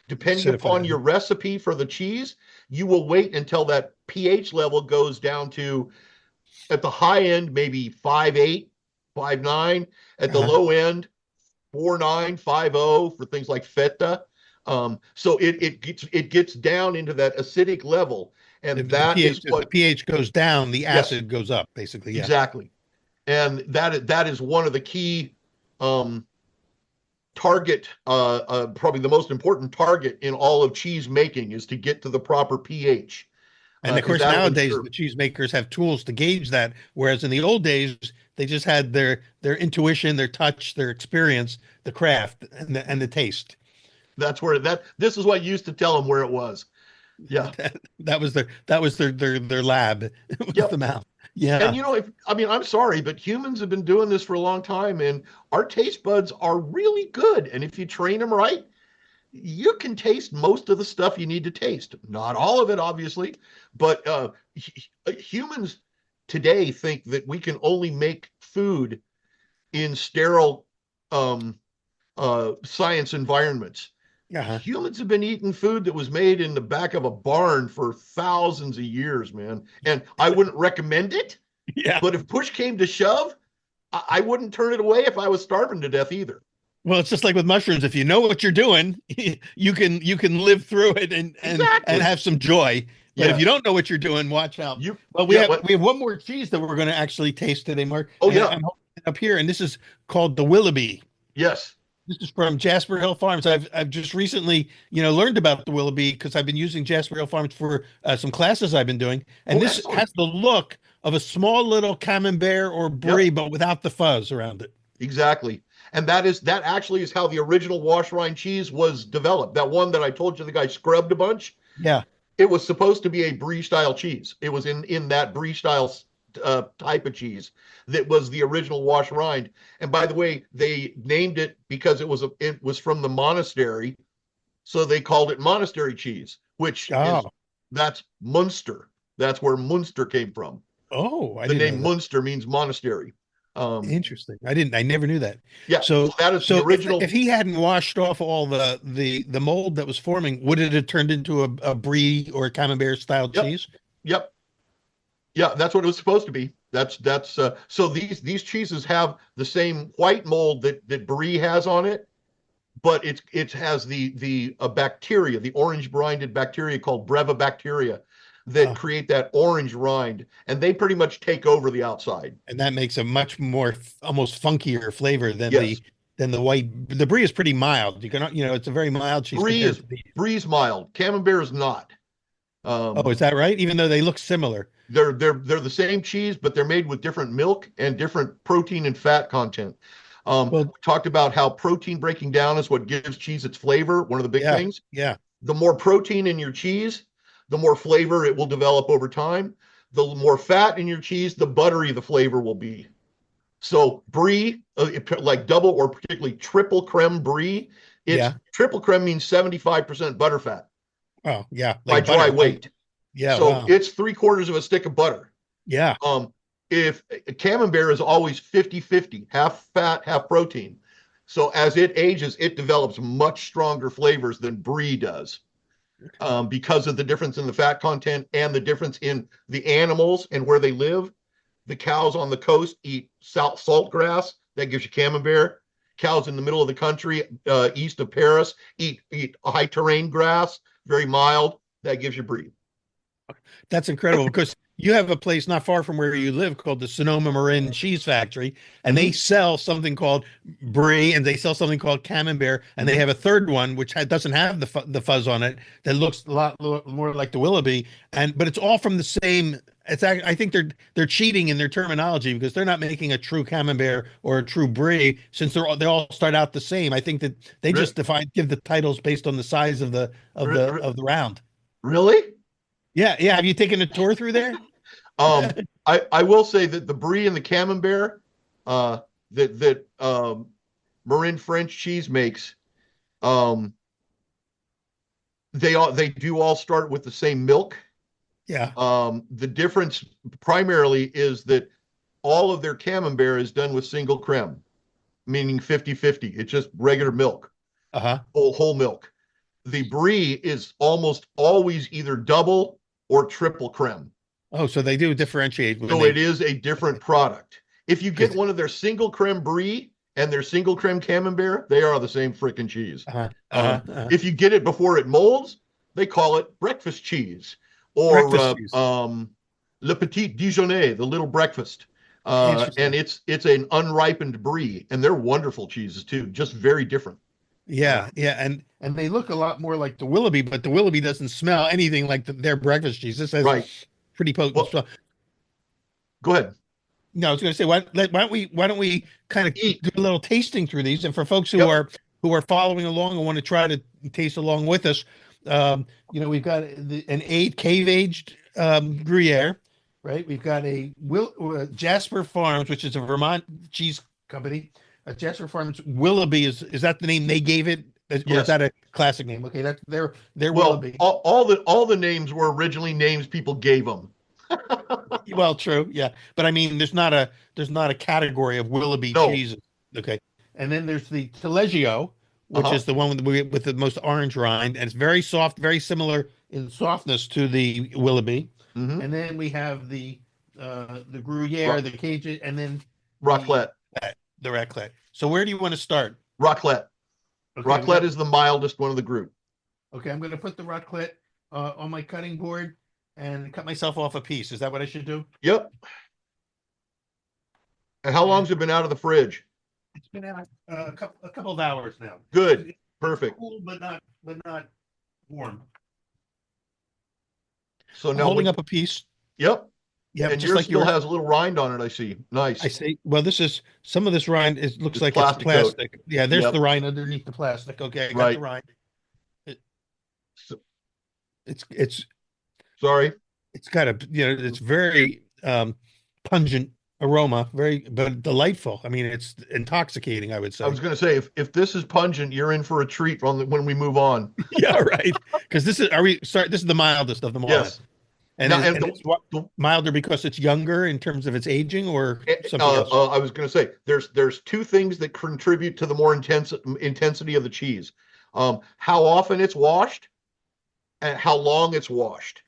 [SPEAKER 4] Depending upon your recipe for the cheese, you will wait until that pH level goes down to, at the high end, maybe 5.8, 5.9. At the low end, 4.9, 5.0 for things like feta. So it gets down into that acidic level. And
[SPEAKER 5] if the pH goes down, the acid goes up, basically.
[SPEAKER 4] Exactly. And that is one of the key target, probably the most important target in all of cheese making is to get to the proper pH.
[SPEAKER 5] And of
[SPEAKER 4] 'Cause
[SPEAKER 5] course,
[SPEAKER 4] that'll
[SPEAKER 5] nowadays
[SPEAKER 4] ensure-
[SPEAKER 5] the cheesemakers have tools to gauge that, whereas in the old days they just had their intuition, their touch, their experience, the craft, and the taste.
[SPEAKER 4] that's where this is what you used to tell them where it was. Yeah.
[SPEAKER 5] That was their lab. It was
[SPEAKER 4] Yep.
[SPEAKER 5] the mouth.
[SPEAKER 4] And
[SPEAKER 5] Yeah.
[SPEAKER 4] I'm sorry, but humans have been doing this for a long time, and our taste buds are really good. And if you train them right, you can taste most of the stuff you need to taste. Not all of it, obviously, but humans today think that we can only make food in sterile science environments.
[SPEAKER 5] Uh-huh.
[SPEAKER 4] Humans have been eating food that was made in the back of a barn for thousands of years, man. And I wouldn't recommend it,
[SPEAKER 5] Yeah.
[SPEAKER 4] but if push came to shove, I wouldn't turn it away if I was starving to death either.
[SPEAKER 5] Well, it's just like with mushrooms. If you know what you're doing, you can live through it and
[SPEAKER 4] Exactly.
[SPEAKER 5] and have some joy. But
[SPEAKER 4] Yeah.
[SPEAKER 5] if you don't know what you're doing, watch out.
[SPEAKER 4] You
[SPEAKER 5] Well, we
[SPEAKER 4] yeah,
[SPEAKER 5] have
[SPEAKER 4] what-
[SPEAKER 5] we have one more cheese that we're going to actually taste today, Mark.
[SPEAKER 4] Oh,
[SPEAKER 5] And
[SPEAKER 4] yeah.
[SPEAKER 5] I'm holding it up here, and this is called the Willoughby.
[SPEAKER 4] Yes.
[SPEAKER 5] This is from Jasper Hill Farms. I've just recently, learned about the Willoughby because I've been using Jasper Hill Farms for some classes I've been doing, and
[SPEAKER 4] Oh,
[SPEAKER 5] this
[SPEAKER 4] excellent.
[SPEAKER 5] has the look of a small little camembert or brie, but without the fuzz around it.
[SPEAKER 4] Exactly. And that actually is how the original washed-rind cheese was developed. That one that I told you the guy scrubbed a bunch.
[SPEAKER 5] Yeah.
[SPEAKER 4] It was supposed to be a brie style cheese. It was in that brie style type of cheese that was the original washed-rind. And by the way, they named it because it was from the monastery, so they called it monastery cheese, which that's Munster. That's where Munster came from.
[SPEAKER 5] Oh,
[SPEAKER 4] The name Munster means monastery.
[SPEAKER 5] Interesting. I never knew that.
[SPEAKER 4] Yeah.
[SPEAKER 5] So
[SPEAKER 4] that is the original.
[SPEAKER 5] If he hadn't washed off all the mold that was forming, would it have turned into a brie or a camembert style cheese?
[SPEAKER 4] Yep. Yeah, that's what it was supposed to be. That's so these cheeses have the same white mold that brie has on it, but it has the bacteria, the orange brinded bacteria called brevibacteria that create that orange rind, and they pretty much take over the outside.
[SPEAKER 5] And that makes a much more almost funkier flavor than
[SPEAKER 4] Yes.
[SPEAKER 5] the white. The brie is pretty mild. You can, it's a very mild cheese.
[SPEAKER 4] Brie's mild. Camembert is not.
[SPEAKER 5] Is that right? Even though they look similar.
[SPEAKER 4] They're the same cheese, but they're made with different milk and different protein and fat content. We talked about how protein breaking down is what gives cheese its flavor. One of the big things.
[SPEAKER 5] Yeah.
[SPEAKER 4] The more protein in your cheese, the more flavor it will develop over time. The more fat in your cheese, the buttery the flavor will be. So brie, like double or particularly triple creme brie, triple creme means 75% butterfat.
[SPEAKER 5] Oh, yeah.
[SPEAKER 4] By dry weight.
[SPEAKER 5] Yeah.
[SPEAKER 4] So it's 3/4 of a stick of butter.
[SPEAKER 5] Yeah.
[SPEAKER 4] If camembert is always 50-50, half fat, half protein. So as it ages, it develops much stronger flavors than brie does. Because of the difference in the fat content and the difference in the animals and where they live. The cows on the coast eat salt grass. That gives you camembert. Cows in the middle of the country, east of Paris, eat high terrain grass, very mild. That gives you brie.
[SPEAKER 5] That's incredible because you have a place not far from where you live called the Sonoma Marin Cheese Factory, and they sell something called brie, and they sell something called camembert, and they have a third one which doesn't have the fuzz on it that looks a lot more like the Willoughby, but it's all from the same. I think they're cheating in their terminology because they're not making a true camembert or a true brie since they all start out the same. I think that they just give the titles based on the size of the round.
[SPEAKER 4] Really?
[SPEAKER 5] Yeah. Have you taken a tour through there?
[SPEAKER 4] I will say that the brie and the camembert that Marin French cheese makes, they do all start with the same milk.
[SPEAKER 5] Yeah.
[SPEAKER 4] The difference primarily is that all of their camembert is done with single creme, meaning 50-50. It's just regular milk, whole milk. The brie is almost always either double or triple creme.
[SPEAKER 5] Oh, so they do differentiate.
[SPEAKER 4] So it is a different product. If you get one of their single creme brie and their single creme camembert, they are the same freaking cheese. If you get it before it molds, they call it breakfast cheese or Le Petit Déjeuner, the little breakfast. And it's an unripened brie, and they're wonderful cheeses too, just very different.
[SPEAKER 5] Yeah, yeah, and they look a lot more like the Willoughby, but the Willoughby doesn't smell anything like their breakfast cheese. This has
[SPEAKER 4] Right.
[SPEAKER 5] pretty potent
[SPEAKER 4] Well,
[SPEAKER 5] smell.
[SPEAKER 4] go ahead.
[SPEAKER 5] No, I was going to say, why don't we kind of
[SPEAKER 4] Eat.
[SPEAKER 5] do a little tasting through these, and for folks
[SPEAKER 4] Yep.
[SPEAKER 5] who are following along and want to try to taste along with us, we've got an cave aged Gruyere, right? We've got a Jasper Farms, which is a Vermont cheese company. Jasper Farms Willoughby is that the name they gave it, or is
[SPEAKER 4] Yes.
[SPEAKER 5] that a classic name? Okay, that's their
[SPEAKER 4] Well,
[SPEAKER 5] Willoughby.
[SPEAKER 4] all the names were originally names people gave them.
[SPEAKER 5] Well, true, yeah, but I mean, there's not a category of Willoughby
[SPEAKER 4] No.
[SPEAKER 5] cheeses. Okay, and then there's the Taleggio, which
[SPEAKER 4] Uh-huh.
[SPEAKER 5] is the one with the most orange rind, and it's very soft, very similar in softness to the Willoughby.
[SPEAKER 4] Hmm.
[SPEAKER 5] And then we have the Gruyere, the Cajun, and then
[SPEAKER 4] Raclette.
[SPEAKER 5] the raclette. So where do you want to start?
[SPEAKER 4] Raclette.
[SPEAKER 5] Okay,
[SPEAKER 4] Raclette is the mildest one of the group.
[SPEAKER 5] okay. I'm going to put the raclette on my cutting board and cut myself off a piece. Is that what I should do?
[SPEAKER 4] Yep. And how long's it been out of the fridge?
[SPEAKER 5] It's been out a couple of hours now.
[SPEAKER 4] Good. Perfect.
[SPEAKER 5] Cool, but not warm.
[SPEAKER 4] So
[SPEAKER 5] I'm
[SPEAKER 4] now
[SPEAKER 5] holding up a piece.
[SPEAKER 4] Yep.
[SPEAKER 5] Yeah,
[SPEAKER 4] And
[SPEAKER 5] just
[SPEAKER 4] yours
[SPEAKER 5] like
[SPEAKER 4] still
[SPEAKER 5] yours.
[SPEAKER 4] has a little rind on it, I see. Nice.
[SPEAKER 5] I say, well, this is some of this rind. It looks
[SPEAKER 4] It's
[SPEAKER 5] like
[SPEAKER 4] plastic
[SPEAKER 5] it's
[SPEAKER 4] coat.
[SPEAKER 5] plastic. Yeah, there's
[SPEAKER 4] Yep.
[SPEAKER 5] the rind underneath the plastic. Okay, I got
[SPEAKER 4] Right.
[SPEAKER 5] the rind.
[SPEAKER 4] So-
[SPEAKER 5] It's
[SPEAKER 4] Sorry.
[SPEAKER 5] it's got it's very pungent aroma, but delightful. I mean, it's intoxicating, I would say.
[SPEAKER 4] I was going to say, if this is pungent, you're in for a treat when we move on.
[SPEAKER 5] Yeah, right. Because this is the mildest of them all.
[SPEAKER 4] Yes.
[SPEAKER 5] And,
[SPEAKER 4] Now,
[SPEAKER 5] it's milder because it's younger in terms of its aging, or something else?
[SPEAKER 4] I was going to say, there's two things that contribute to the more intensity of the cheese. How often it's washed and how long it's washed.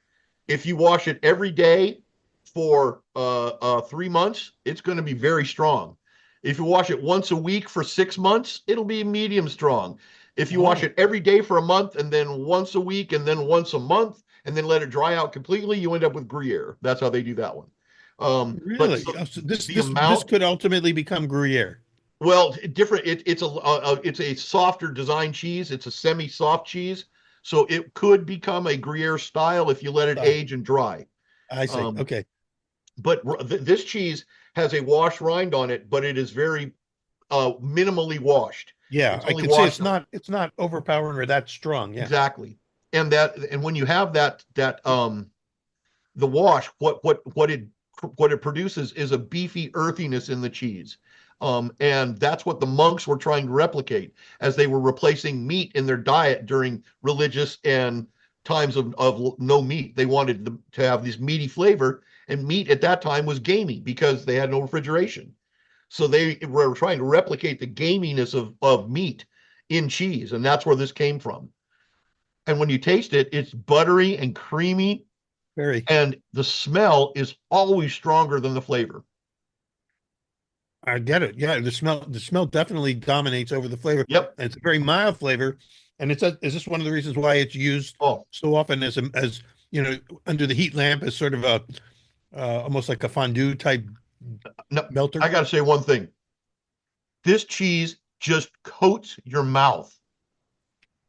[SPEAKER 4] If you wash it every day for 3 months, it's going to be very strong. If you wash it once a week for 6 months, it'll be medium strong. If you wash it every day for a month and then once a week and then once a month and then let it dry out completely, you end up with Gruyere. That's how they do that one.
[SPEAKER 5] Really? So this could ultimately become Gruyere.
[SPEAKER 4] Well, different. It's a softer design cheese. It's a semi-soft cheese, so it could become a Gruyere style if you let it age and dry.
[SPEAKER 5] I see. Okay.
[SPEAKER 4] But this cheese has a washed rind on it, but it is very minimally washed.
[SPEAKER 5] Yeah, I can see it's not overpowering or that strong. Yeah.
[SPEAKER 4] Exactly. And when you have the wash, what it produces is a beefy earthiness in the cheese. And that's what the monks were trying to replicate as they were replacing meat in their diet during religious and times of no meat. They wanted to have this meaty flavor, and meat at that time was gamey because they had no refrigeration. So they were trying to replicate the gaminess of meat in cheese, and that's where this came from. And when you taste it, it's buttery and creamy, and the smell is always stronger than the flavor.
[SPEAKER 5] I get it. Yeah, the smell definitely dominates over the flavor.
[SPEAKER 4] Yep.
[SPEAKER 5] And it's a very mild flavor, and is this one of the reasons why it's used so often as under the heat lamp as sort of a almost like a fondue type melter?
[SPEAKER 4] I got to say one thing. This cheese just coats your mouth.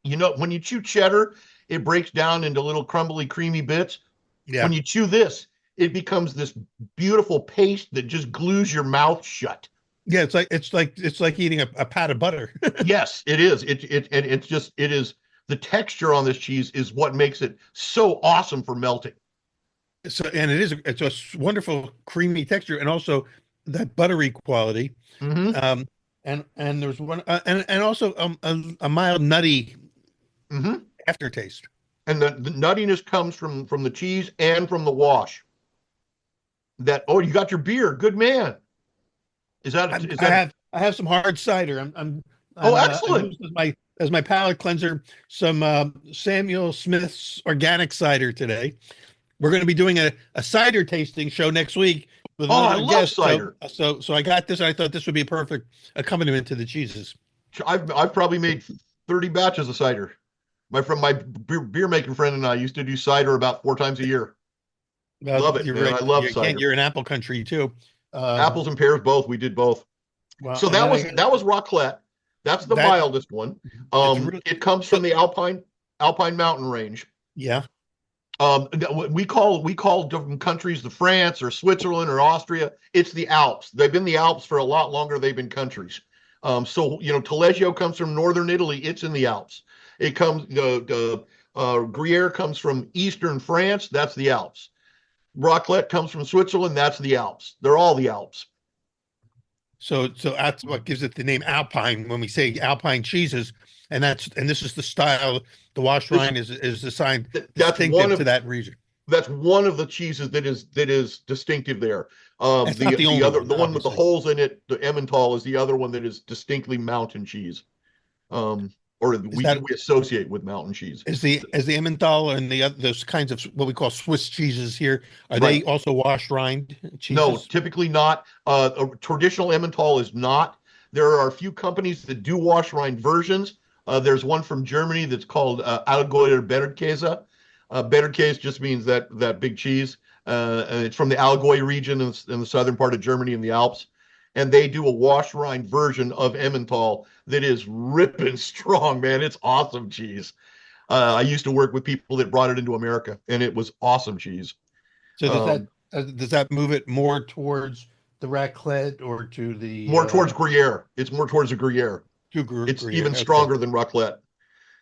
[SPEAKER 4] You know, when you chew cheddar, it breaks down into little crumbly, creamy bits.
[SPEAKER 5] Yeah.
[SPEAKER 4] When you chew this, it becomes this beautiful paste that just glues your mouth shut.
[SPEAKER 5] Yeah, it's like eating a pat of butter.
[SPEAKER 4] Yes, it is. It is the texture on this cheese is what makes it so awesome for melting.
[SPEAKER 5] So, and it's a wonderful creamy texture, and also that buttery quality.
[SPEAKER 4] Mm-hmm.
[SPEAKER 5] And there's one, and also a mild nutty aftertaste.
[SPEAKER 4] And the nuttiness comes from the cheese and from the wash. You got your beer, good man.
[SPEAKER 5] I have some hard cider.
[SPEAKER 4] Excellent.
[SPEAKER 5] As my palate cleanser, some Samuel Smith's organic cider today. We're going to be doing a cider tasting show next week with
[SPEAKER 4] I love cider.
[SPEAKER 5] So I got this. And I thought this would be a perfect accompaniment to the cheeses.
[SPEAKER 4] I've probably made 30 batches of cider. My beer making friend and I used to do cider about 4 times a year. Love it, man.
[SPEAKER 5] Right.
[SPEAKER 4] I love cider.
[SPEAKER 5] You're in apple country too.
[SPEAKER 4] Apples and pears, both. We did both.
[SPEAKER 5] Well,
[SPEAKER 4] so that was raclette. That's the
[SPEAKER 5] That
[SPEAKER 4] mildest one.
[SPEAKER 5] it's really
[SPEAKER 4] It comes from the Alpine mountain range.
[SPEAKER 5] yeah.
[SPEAKER 4] We call different countries the France or Switzerland or Austria. It's the Alps. They've been the Alps for a lot longer. They've been countries. So Taleggio comes from northern Italy. It's in the Alps. It comes Gruyere comes from eastern France. That's the Alps. Raclette comes from Switzerland. That's the Alps. They're all the Alps.
[SPEAKER 5] So that's what gives it the name Alpine when we say Alpine cheeses, and this is the style. The washed rind is assigned distinctive to that region.
[SPEAKER 4] That's one of the cheeses that is distinctive there.
[SPEAKER 5] That's not the only
[SPEAKER 4] other
[SPEAKER 5] one,
[SPEAKER 4] the one with the
[SPEAKER 5] obviously.
[SPEAKER 4] holes in it, the Emmental, is the other one that is distinctly mountain cheese. Or we associate with mountain cheese.
[SPEAKER 5] Is the Emmental and those kinds of what we call Swiss cheeses here, are they also washed rind cheeses?
[SPEAKER 4] No, typically not. A traditional Emmental is not. There are a few companies that do wash rind versions. There's one from Germany that's called Allgäuer Bergkäse. Bergkäse just means that big cheese. And it's from the Allgäu region in the southern part of Germany in the Alps. And they do a wash rind version of Emmental that is ripping strong, man. It's awesome cheese. I used to work with people that brought it into America, and it was awesome cheese.
[SPEAKER 5] So does that move it more towards the raclette or to the
[SPEAKER 4] more towards Gruyere? It's more towards the Gruyere. It's
[SPEAKER 5] Gruyere.
[SPEAKER 4] even stronger than raclette.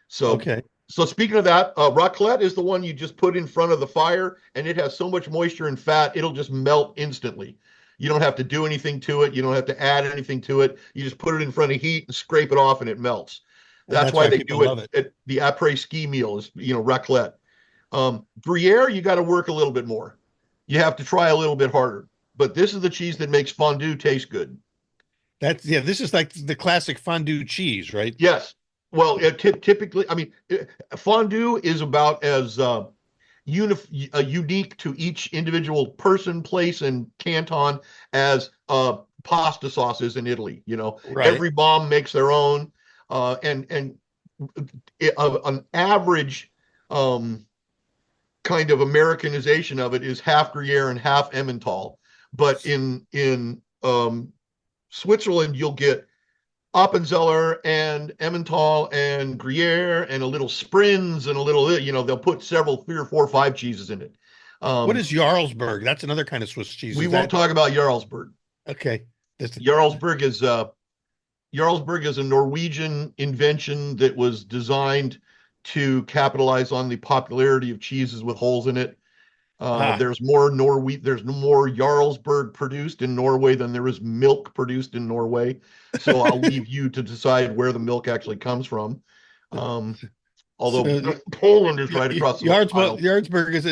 [SPEAKER 4] So
[SPEAKER 5] okay.
[SPEAKER 4] So speaking of that, raclette is the one you just put in front of the fire, and it has so much moisture and fat, it'll just melt instantly. You don't have to do anything to it. You don't have to add anything to it. You just put it in front of heat and scrape it off, and it melts. That's why they do it at the après-ski meal is, raclette. Gruyere, you got to work a little bit more. You have to try a little bit harder. But this is the cheese that makes fondue taste good.
[SPEAKER 5] This is like the classic fondue cheese, right?
[SPEAKER 4] Yes. Well, typically, fondue is about as unique to each individual person, place, and canton as pasta sauce is in Italy.
[SPEAKER 5] Right.
[SPEAKER 4] Every mom makes their own, and an average kind of Americanization of it is half Gruyere and half Emmental. But in Switzerland, you'll get Appenzeller and Emmental and Gruyere and a little Sprinz and a little, they'll put 3 or 4 or 5 cheeses in it.
[SPEAKER 5] What is Jarlsberg? That's another kind of Swiss cheese.
[SPEAKER 4] We won't talk about Jarlsberg.
[SPEAKER 5] Okay.
[SPEAKER 4] Jarlsberg is a Norwegian invention that was designed to capitalize on the popularity of cheeses with holes in it. There's more Jarlsberg produced in Norway than there is milk produced in Norway. So I'll leave you to decide where the milk actually comes from. Although Poland is right across the aisle.
[SPEAKER 5] Jarlsberg is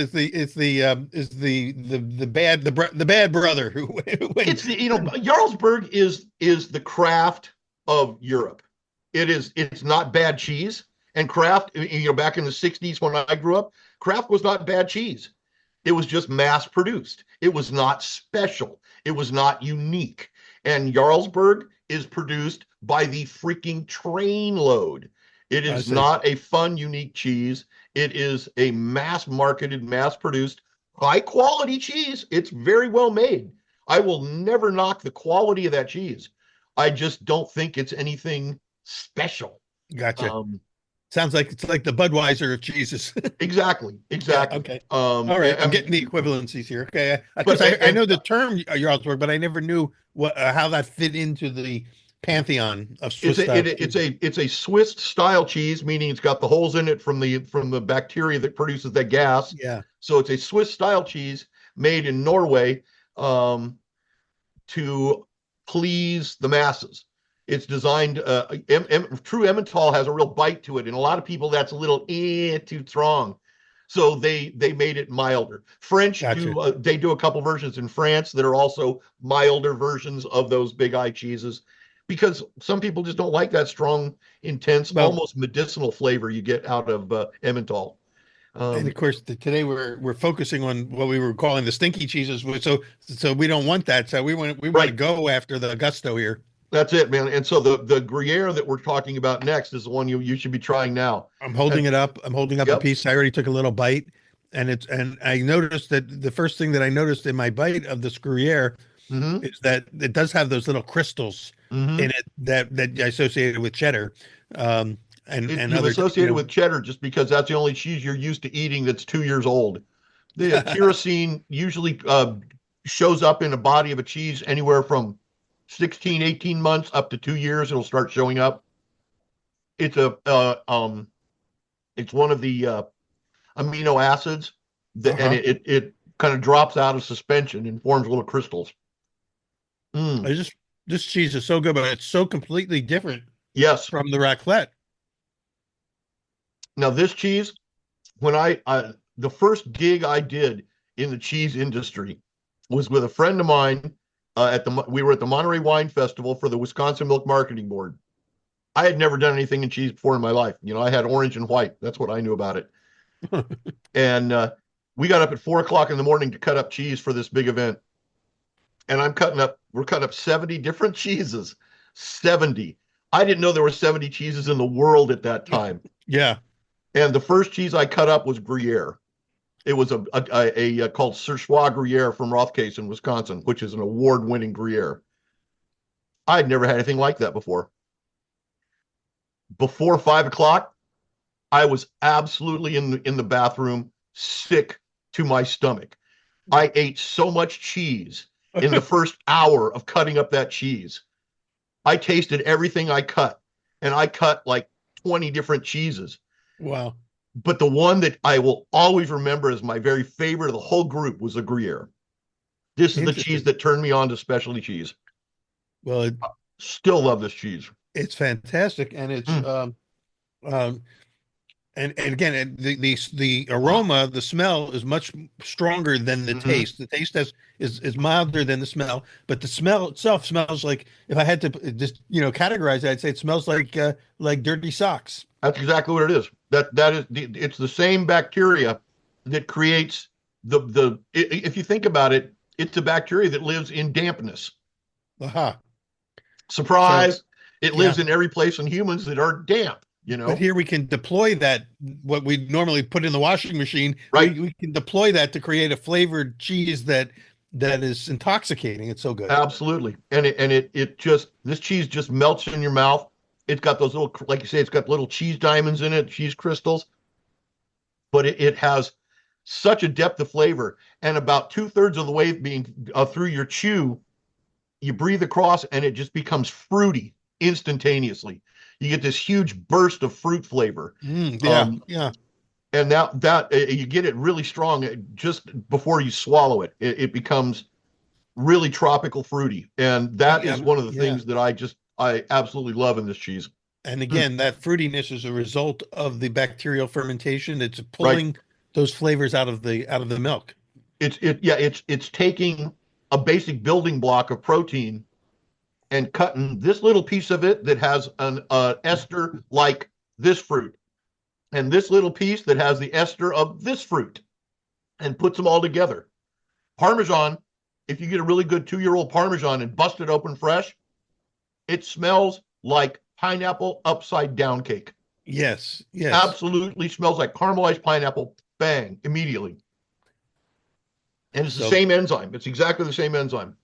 [SPEAKER 5] the bad brother who
[SPEAKER 4] it's Jarlsberg is the Kraft of Europe. It's not bad cheese. And Kraft, back in the 60s when I grew up, Kraft was not bad cheese. It was just mass produced. It was not special. It was not unique. And Jarlsberg is produced by the freaking train load. It is not a fun, unique cheese. It is a mass marketed, mass produced, high quality cheese. It's very well made. I will never knock the quality of that cheese. I just don't think it's anything special.
[SPEAKER 5] Gotcha. Sounds like it's like the Budweiser of cheeses.
[SPEAKER 4] Exactly.
[SPEAKER 5] Yeah, okay. All right. I'm getting the equivalencies here. Okay. Because I know the term Jarlsberg, but I never knew how that fit into the pantheon of Swiss style.
[SPEAKER 4] It's a Swiss style cheese, meaning it's got the holes in it from the bacteria that produces that gas.
[SPEAKER 5] Yeah. So
[SPEAKER 4] it's a Swiss style cheese made in Norway to please the masses. It's designed, true Emmental has a real bite to it. And a lot of people, that's a little too strong. So they made it milder. French, they do a couple versions in France that are also milder versions of those big eye cheeses, because some people just don't like that strong, intense, almost medicinal flavor you get out of Emmental.
[SPEAKER 5] And of course, today we're focusing on what we were calling the stinky cheeses. So we don't want that. So we want to go after the gusto here.
[SPEAKER 4] That's it, man. And so the Gruyere that we're talking about next is the one you should be trying now.
[SPEAKER 5] I'm holding it up. I'm holding up a piece. I already took a little bite, and I noticed that the first thing that I noticed in my bite of this Gruyere is that it does have those little crystals
[SPEAKER 4] Mhm.
[SPEAKER 5] in it that I associated with cheddar, and
[SPEAKER 4] You've
[SPEAKER 5] other,
[SPEAKER 4] associated with cheddar just because that's the only cheese you're used to eating that's 2 years old. The kerosene usually shows up in the body of a cheese anywhere from 16, 18 months up to 2 years. It'll start showing up. It's a it's one of the amino acids that, and
[SPEAKER 5] uh-huh.
[SPEAKER 4] it kind of drops out of suspension and forms little crystals. Mm.
[SPEAKER 5] I just This cheese is so good, but it's so completely different
[SPEAKER 4] Yes.
[SPEAKER 5] from the raclette.
[SPEAKER 4] Now this cheese, when the first gig I did in the cheese industry was with a friend of mine. We were at the Monterey Wine Festival for the Wisconsin Milk Marketing Board. I had never done anything in cheese before in my life. I had orange and white. That's what I knew about it. And we got up at 4 o'clock in the morning to cut up cheese for this big event. And we're cutting up 70 different cheeses. 70. I didn't know there were 70 cheeses in the world at that time.
[SPEAKER 5] Yeah.
[SPEAKER 4] And the first cheese I cut up was Gruyere. It was a called Surchoix Gruyere from Rothcase in Wisconsin, which is an award-winning Gruyere. I'd never had anything like that before. Before 5 o'clock, I was absolutely in the bathroom, sick to my stomach. I ate so much cheese in the first hour of cutting up that cheese. I tasted everything I cut, and I cut like 20 different cheeses.
[SPEAKER 5] Wow.
[SPEAKER 4] But the one that I will always remember as my very favorite of the whole group was the Gruyere. This is the cheese that turned me on to specialty cheese.
[SPEAKER 5] Well,
[SPEAKER 4] Still love this cheese.
[SPEAKER 5] it's fantastic, and it's and again, the aroma, the smell is much stronger than the taste. The taste is milder than the smell, but the smell itself smells like, if I had to just categorize it, I'd say it smells like dirty socks.
[SPEAKER 4] That's exactly what it is. It's the same bacteria that creates if you think about it, it's a bacteria that lives in dampness.
[SPEAKER 5] Aha.
[SPEAKER 4] Surprise.
[SPEAKER 5] So,
[SPEAKER 4] it lives in every place in humans that are damp,
[SPEAKER 5] But here we can deploy that, what we normally put in the washing machine.
[SPEAKER 4] Right.
[SPEAKER 5] We can deploy that to create a flavored cheese that is intoxicating. It's so good.
[SPEAKER 4] Absolutely. And this cheese just melts in your mouth. It's got those little, like you say, it's got little cheese diamonds in it, cheese crystals, but it has such a depth of flavor. And about 2/3 of the way being through your chew, you breathe across and it just becomes fruity instantaneously. You get this huge burst of fruit flavor.
[SPEAKER 5] Yeah.
[SPEAKER 4] And that you get it really strong just before you swallow it. It becomes really tropical fruity. And that is one of the things that I absolutely love in this cheese.
[SPEAKER 5] And again, that fruitiness is a result of the bacterial fermentation. It's pulling those flavors out of the milk.
[SPEAKER 4] It's taking a basic building block of protein and cutting this little piece of it that has an ester like this fruit, and this little piece that has the ester of this fruit, and puts them all together. Parmesan, if you get a really good 2-year-old Parmesan and bust it open fresh, it smells like pineapple upside down cake.
[SPEAKER 5] Yes.
[SPEAKER 4] Absolutely smells like caramelized pineapple, bang, immediately. And it's the same enzyme. It's exactly the same enzyme.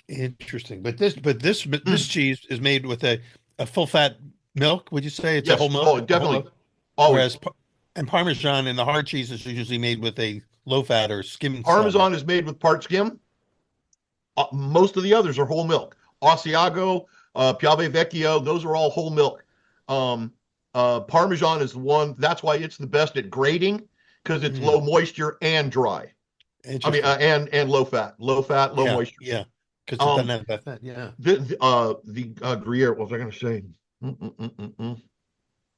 [SPEAKER 5] Interesting. But this cheese is made with a full fat milk, would you say? It's a whole milk?
[SPEAKER 4] Oh, definitely. Always.
[SPEAKER 5] And Parmesan and the hard cheese is usually made with a low fat or skim.
[SPEAKER 4] Parmesan is made with part skim. Most of the others are whole milk. Asiago, Piave Vecchio, those are all whole milk. Parmesan is the one, that's why it's the best at grading, because it's low moisture and dry. I mean, and low fat, low moisture.
[SPEAKER 5] Yeah. Because it doesn't have that fat. Yeah.
[SPEAKER 4] The Gruyere, what was I going to say?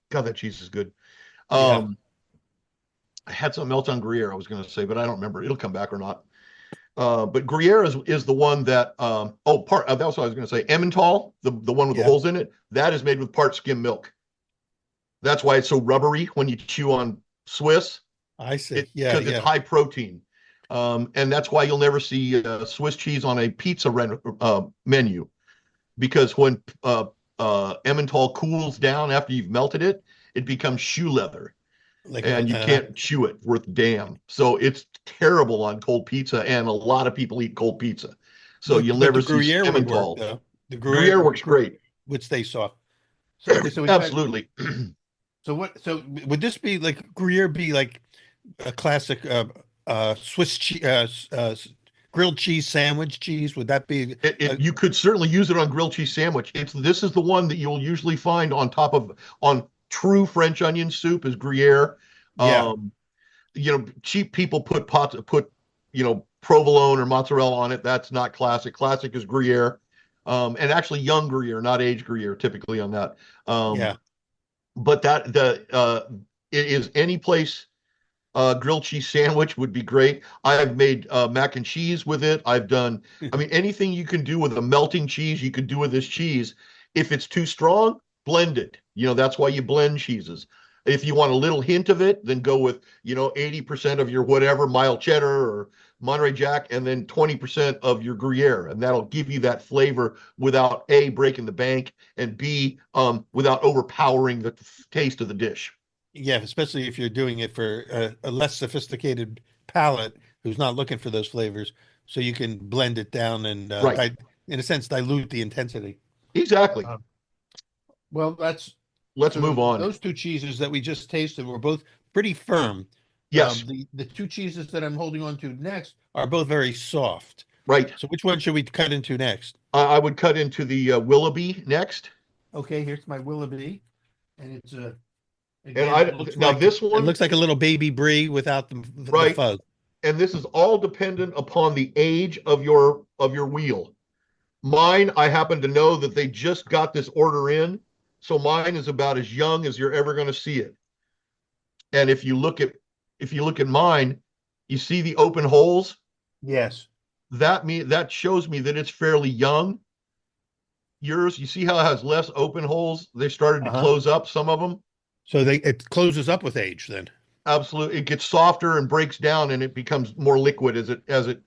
[SPEAKER 4] God, that cheese is good. I had something else on Gruyere I was going to say, but I don't remember. It'll come back or not. But Gruyere is the one that that was what I was going to say. Emmental, the one with the holes in it, that is made with part skim milk. That's why it's so rubbery when you chew on Swiss.
[SPEAKER 5] I see.
[SPEAKER 4] Because it's high protein. And that's why you'll never see Swiss cheese on a pizza menu, because when Emmental cools down after you've melted it, it becomes shoe leather, and you can't chew it worth a damn. So it's terrible on cold pizza, and a lot of people eat cold pizza. So you'll never see Emmental.
[SPEAKER 5] The
[SPEAKER 4] Gruyere works great.
[SPEAKER 5] would stay soft. So okay, so
[SPEAKER 4] Absolutely.
[SPEAKER 5] so would this be like Gruyere be like a classic Swiss cheese grilled cheese sandwich cheese? Would that be
[SPEAKER 4] You could certainly use it on grilled cheese sandwich. This is the one that you'll usually find on true French onion soup is Gruyere.
[SPEAKER 5] yeah.
[SPEAKER 4] Cheap people put provolone or mozzarella on it. That's not classic. Classic is Gruyere. And actually young Gruyere, not aged Gruyere, typically on that.
[SPEAKER 5] Yeah.
[SPEAKER 4] But it is any place. Grilled cheese sandwich would be great. I've made mac and cheese with it. Anything you can do with a melting cheese, you could do with this cheese. If it's too strong, blend it. That's why you blend cheeses. If you want a little hint of it, then go with 80% of your whatever mild cheddar or Monterey Jack, and then 20% of your Gruyere, and that'll give you that flavor without A, breaking the bank, and B, without overpowering the taste of the dish.
[SPEAKER 5] Yeah, especially if you're doing it for a less sophisticated palate who's not looking for those flavors, so you can blend it down and
[SPEAKER 4] Right.
[SPEAKER 5] in a sense dilute the intensity.
[SPEAKER 4] Exactly.
[SPEAKER 5] Well,
[SPEAKER 4] Let's move on.
[SPEAKER 5] Those two cheeses that we just tasted were both pretty firm.
[SPEAKER 4] Yes.
[SPEAKER 5] The two cheeses that I'm holding on to next are both very soft.
[SPEAKER 4] Right.
[SPEAKER 5] So which one should we cut into next?
[SPEAKER 4] I would cut into the Willoughby next.
[SPEAKER 5] Okay, here's my Willoughby, and it's
[SPEAKER 4] this one,
[SPEAKER 5] it looks like a little baby brie without the fuzz.
[SPEAKER 4] And this is all dependent upon the age of your wheel. Mine, I happen to know that they just got this order in, so mine is about as young as you're ever going to see it. And if you look at mine, you see the open holes.
[SPEAKER 5] Yes.
[SPEAKER 4] That shows me that it's fairly young. Yours, you see how it has less open holes? They started to close up, some of them.
[SPEAKER 5] So it closes up with age then.
[SPEAKER 4] Absolutely. It gets softer and breaks down, and it becomes more liquid as it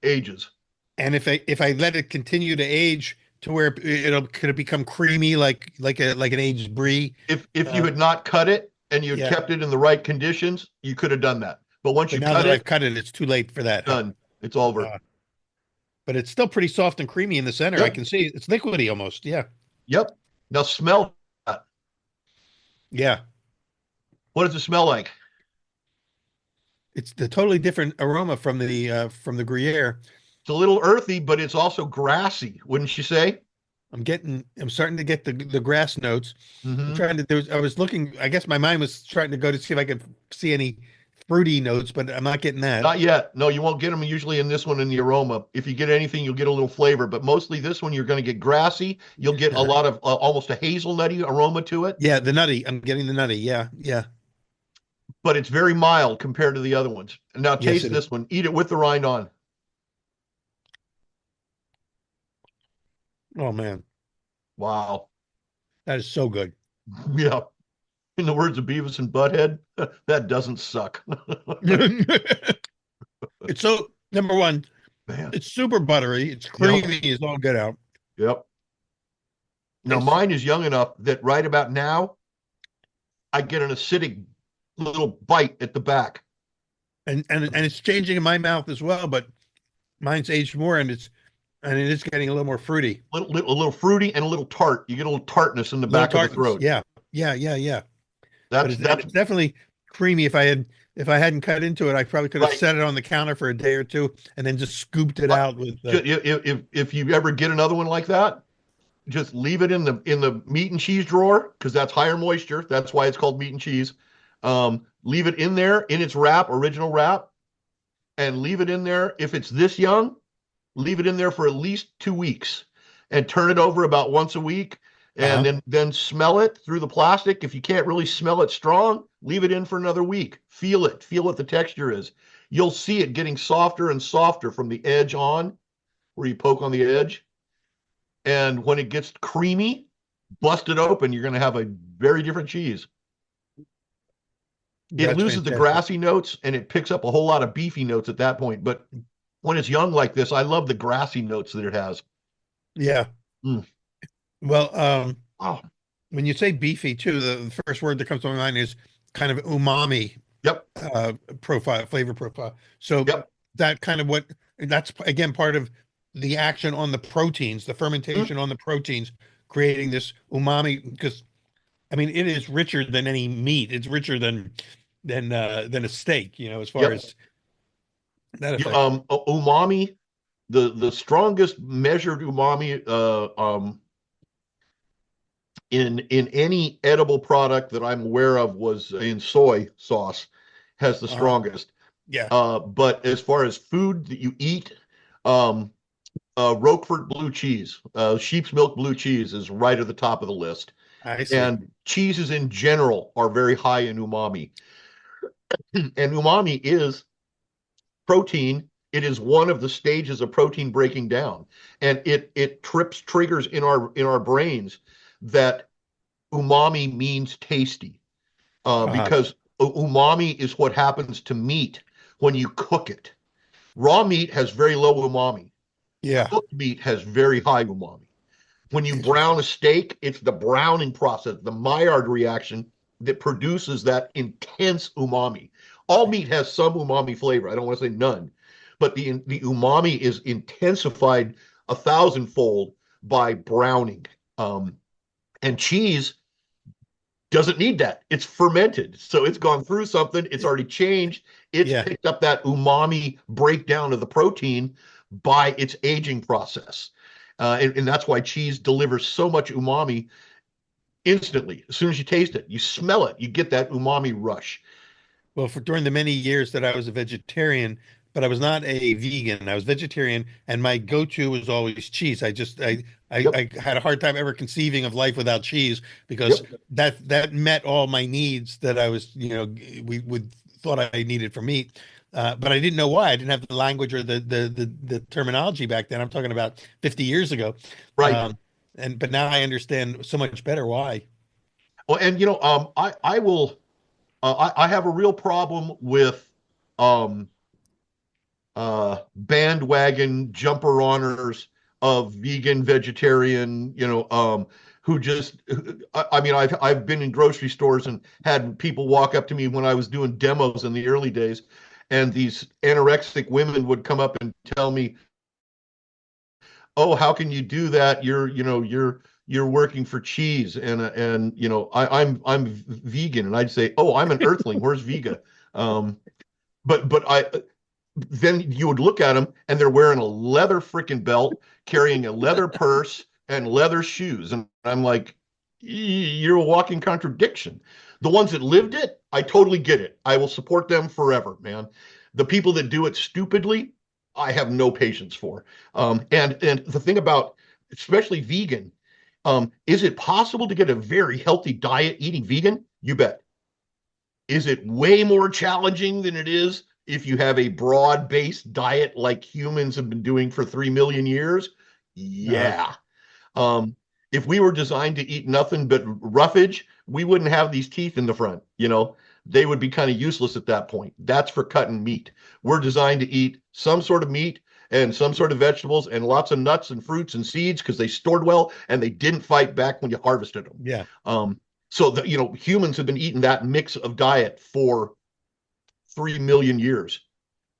[SPEAKER 4] ages.
[SPEAKER 5] And if I let it continue to age to where could it become creamy like an aged brie?
[SPEAKER 4] If you had not cut it and you had kept it in the right conditions, you could have done that. But once you cut it,
[SPEAKER 5] I've cut it, it's too late for that.
[SPEAKER 4] Done. It's over.
[SPEAKER 5] But it's still pretty soft and creamy in the center.
[SPEAKER 4] Yep.
[SPEAKER 5] I can see it's liquidy almost. Yeah.
[SPEAKER 4] Yep. Now smell that.
[SPEAKER 5] Yeah.
[SPEAKER 4] What does it smell like?
[SPEAKER 5] It's the totally different aroma from the Gruyere.
[SPEAKER 4] It's a little earthy, but it's also grassy, wouldn't you say?
[SPEAKER 5] I'm starting to get the grass notes.
[SPEAKER 4] Mm-hmm.
[SPEAKER 5] I was looking, I guess my mind was trying to go to see if I could see any fruity notes, but I'm not getting that.
[SPEAKER 4] Not yet. No, you won't get them usually in this one in the aroma. If you get anything, you'll get a little flavor, but mostly this one, you're going to get grassy. You'll get a lot of almost a hazelnutty aroma to it.
[SPEAKER 5] Yeah, the nutty. I'm getting the nutty. Yeah, yeah.
[SPEAKER 4] But it's very mild compared to the other ones. And now taste this one. Eat it with the rind on.
[SPEAKER 5] Oh, man.
[SPEAKER 4] Wow.
[SPEAKER 5] That is so good.
[SPEAKER 4] Yeah. In the words of Beavis and Butthead, that doesn't suck.
[SPEAKER 5] It's so, number one,
[SPEAKER 4] Man.
[SPEAKER 5] It's super buttery. It's creamy. It's all good out.
[SPEAKER 4] Yep. Now, mine is young enough that right about now, I get an acidic little bite at the back.
[SPEAKER 5] And it's changing in my mouth as well, but mine's aged more and it is getting a little more fruity.
[SPEAKER 4] A little fruity and a little tart. You get a little tartness in the back of the throat.
[SPEAKER 5] Yeah. That's definitely creamy. If I hadn't cut into it, I probably could have set it on the counter for a day or two and then just scooped it out with.
[SPEAKER 4] If you ever get another one like that, just leave it in the meat and cheese drawer because that's higher moisture. That's why it's called meat and cheese. Leave it in there in its original wrap, and leave it in there. If it's this young, leave it in there for at least 2 weeks, and turn it over about once a week. And then smell it through the plastic. If you can't really smell it strong, leave it in for another week. Feel what the texture is. You'll see it getting softer and softer from the edge on, where you poke on the edge. And when it gets creamy, bust it open, you're going to have a very different cheese. It loses the grassy notes and it picks up a whole lot of beefy notes at that point. But when it's young like this, I love the grassy notes that it has.
[SPEAKER 5] Yeah. Mm. Well, when you say beefy too, the first word that comes to my mind is kind of umami.
[SPEAKER 4] Yep.
[SPEAKER 5] Flavor profile. So that kind of that's again part of the action on the proteins, the fermentation on the proteins, creating this umami. Because I mean, it is richer than any meat. It's richer than a steak. As far
[SPEAKER 4] Yep.
[SPEAKER 5] as that
[SPEAKER 4] Yeah,
[SPEAKER 5] affects.
[SPEAKER 4] umami, the strongest measured umami in any edible product that I'm aware of was in soy sauce, has the
[SPEAKER 5] Uh-huh.
[SPEAKER 4] strongest.
[SPEAKER 5] Yeah,
[SPEAKER 4] But as far as food that you eat, um, Roquefort blue cheese, sheep's milk blue cheese is right at the top of the list.
[SPEAKER 5] I see.
[SPEAKER 4] And cheeses in general are very high in umami. And umami is protein. It is one of the stages of protein breaking down, and it triggers in our brains that umami means tasty,
[SPEAKER 5] Uh-huh.
[SPEAKER 4] because umami is what happens to meat when you cook it. Raw meat has very low umami.
[SPEAKER 5] Yeah.
[SPEAKER 4] Cooked meat has very high umami. When you brown a steak, it's the browning process, the Maillard reaction, that produces that intense umami. All meat has some umami flavor. I don't want to say none, but the umami is intensified 1,000-fold by browning. And cheese doesn't need that. It's fermented. So it's gone through something. It's already changed. It's
[SPEAKER 5] Yeah.
[SPEAKER 4] picked up that umami breakdown of the protein by its aging process. And that's why cheese delivers so much umami instantly. As soon as you taste it, you smell it, you get that umami rush.
[SPEAKER 5] Well, for during the many years that I was a vegetarian, but I was not a vegan. I was vegetarian, and my go-to was always cheese.
[SPEAKER 4] Yep.
[SPEAKER 5] I had a hard time ever conceiving of life without cheese because
[SPEAKER 4] Yep.
[SPEAKER 5] that met all my needs that I was, we would thought I needed for meat. But I didn't know why. I didn't have the language or the terminology back then. I'm talking about 50 years ago.
[SPEAKER 4] Right.
[SPEAKER 5] But now I understand so much better why.
[SPEAKER 4] Well, and I will. I have a real problem with um, bandwagon jumper honors of vegan, vegetarian, who just, I mean, I've been in grocery stores and had people walk up to me when I was doing demos in the early days, and these anorexic women would come up and tell me, "Oh, how can you do that? You're working for cheese," and I'm vegan, and I'd say, "Oh, I'm an earthling. Where's Vega?" But then you would look at them and they're wearing a leather freaking belt, carrying a leather purse and leather shoes. And I'm like, you're a walking contradiction. The ones that lived it, I totally get it. I will support them forever, man. The people that do it stupidly, I have no patience for. And the thing about, especially vegan, is it possible to get a very healthy diet eating vegan? You bet. Is it way more challenging than it is if you have a broad-based diet like humans have been doing for 3 million years?
[SPEAKER 5] Uh,
[SPEAKER 4] Yeah. Um, if we were designed to eat nothing but roughage, we wouldn't have these teeth in the front. They would be kind of useless at that point. That's for cutting meat. We're designed to eat some sort of meat and some sort of vegetables and lots of nuts and fruits and seeds because they stored well and they didn't fight back when you harvested them.
[SPEAKER 5] yeah.
[SPEAKER 4] So humans have been eating that mix of diet for 3 million years.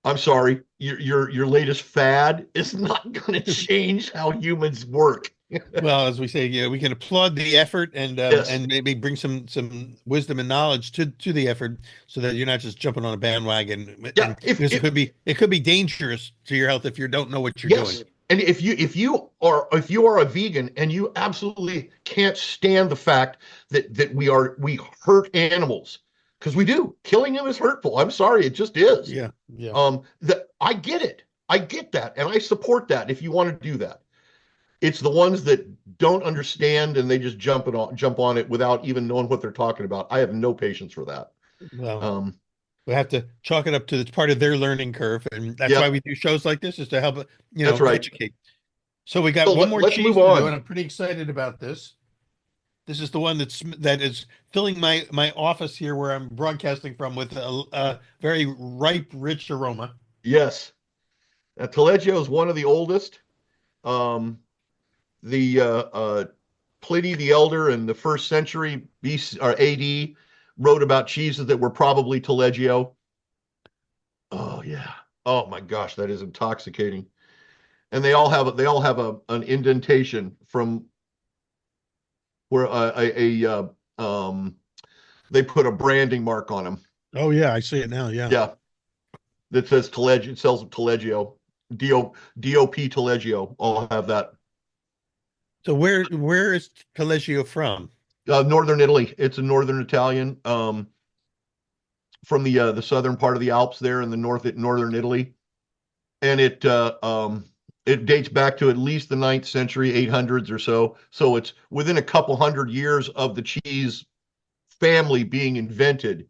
[SPEAKER 4] I'm sorry, your latest fad is not going to change how humans work.
[SPEAKER 5] Well, as we say, yeah, we can applaud the effort
[SPEAKER 4] Yes,
[SPEAKER 5] and maybe bring some wisdom and knowledge to the effort, so that you're not just jumping on a bandwagon.
[SPEAKER 4] yeah.
[SPEAKER 5] And because it could be dangerous to your health if you don't know what you're doing.
[SPEAKER 4] Yes, and if you are a vegan and you absolutely can't stand the fact that we hurt animals, because we do, killing them is hurtful. I'm sorry, it just is.
[SPEAKER 5] Yeah, yeah.
[SPEAKER 4] That I get it. I get that, and I support that if you want to do that. It's the ones that don't understand and they just jump on it without even knowing what they're talking about. I have no patience for that.
[SPEAKER 5] Well,
[SPEAKER 4] Um,
[SPEAKER 5] we have to chalk it up to it's part of their learning curve, and that's why
[SPEAKER 4] yep,
[SPEAKER 5] we do shows like this, is to help
[SPEAKER 4] that's right.
[SPEAKER 5] educate. So we got
[SPEAKER 4] So
[SPEAKER 5] one more
[SPEAKER 4] let's move
[SPEAKER 5] cheese to do, and
[SPEAKER 4] on.
[SPEAKER 5] I'm pretty excited about this. This is the one that is filling my office here where I'm broadcasting from, with a very ripe, rich aroma.
[SPEAKER 4] Yes, Taleggio is one of the oldest. Um, the Pliny the Elder in the first century BC or AD wrote about cheeses that were probably Taleggio. Oh yeah. Oh my gosh, that is intoxicating. and they all have an indentation from where they put a branding mark on them.
[SPEAKER 5] Oh yeah, I see it now. Yeah.
[SPEAKER 4] Yeah, that says Taleggio. It sells Taleggio, DOP Taleggio. All have that.
[SPEAKER 5] So where is Taleggio from?
[SPEAKER 4] Northern Italy. It's a northern Italian. From the southern part of the Alps there in the northern Italy, and it dates back to at least the 9th century, 800s or so. So it's within a couple hundred years of the cheese family being invented.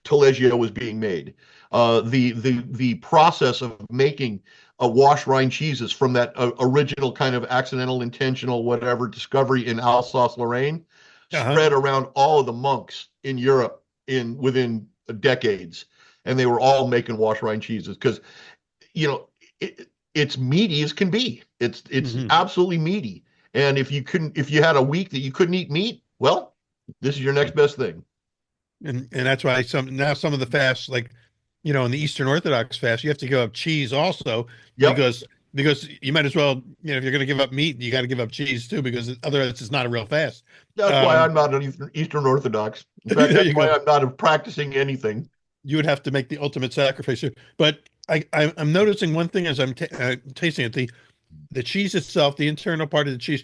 [SPEAKER 4] Taleggio was being made. The process of making a wash-rind cheeses from that original kind of accidental, intentional, whatever discovery in Alsace-Lorraine spread around all of the monks in Europe within decades, and they were all making wash-rind cheeses because, it's meaty as can be. It's absolutely meaty, and if you had a week that you couldn't eat meat, well, this is your next best thing.
[SPEAKER 5] And that's why some of the fasts, like, in the Eastern Orthodox fast, you have to give up cheese also.
[SPEAKER 4] Yep.
[SPEAKER 5] because you might as well, if you're going to give up meat, you got to give up cheese too, because otherwise it's not a real fast.
[SPEAKER 4] That's why I'm not an Eastern Orthodox. In fact, that's why I'm not practicing anything.
[SPEAKER 5] You would have to make the ultimate sacrifice here. But I'm noticing one thing as I'm tasting it. The cheese itself, the internal part of the cheese,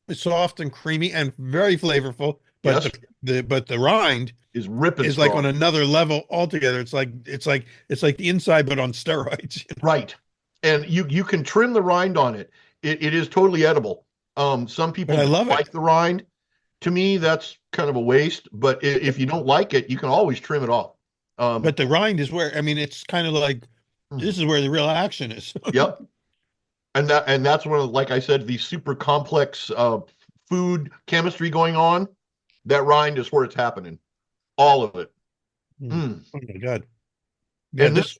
[SPEAKER 5] is soft and creamy and very flavorful. But
[SPEAKER 4] yes.
[SPEAKER 5] the rind
[SPEAKER 4] is ripping
[SPEAKER 5] is
[SPEAKER 4] strong.
[SPEAKER 5] like on another level altogether. It's like the inside, but on steroids.
[SPEAKER 4] Right. And you can trim the rind on it. It is totally edible. Some people don't like the rind. To me, that's kind of a waste. But if you don't like it, you can always trim it off.
[SPEAKER 5] But the rind is where, it's kind of like, this is where the real action is.
[SPEAKER 4] Yep. And that's one of, like I said, the super complex food chemistry going on. That rind is where it's happening. All of it.
[SPEAKER 5] Oh my God. Yeah,
[SPEAKER 4] and this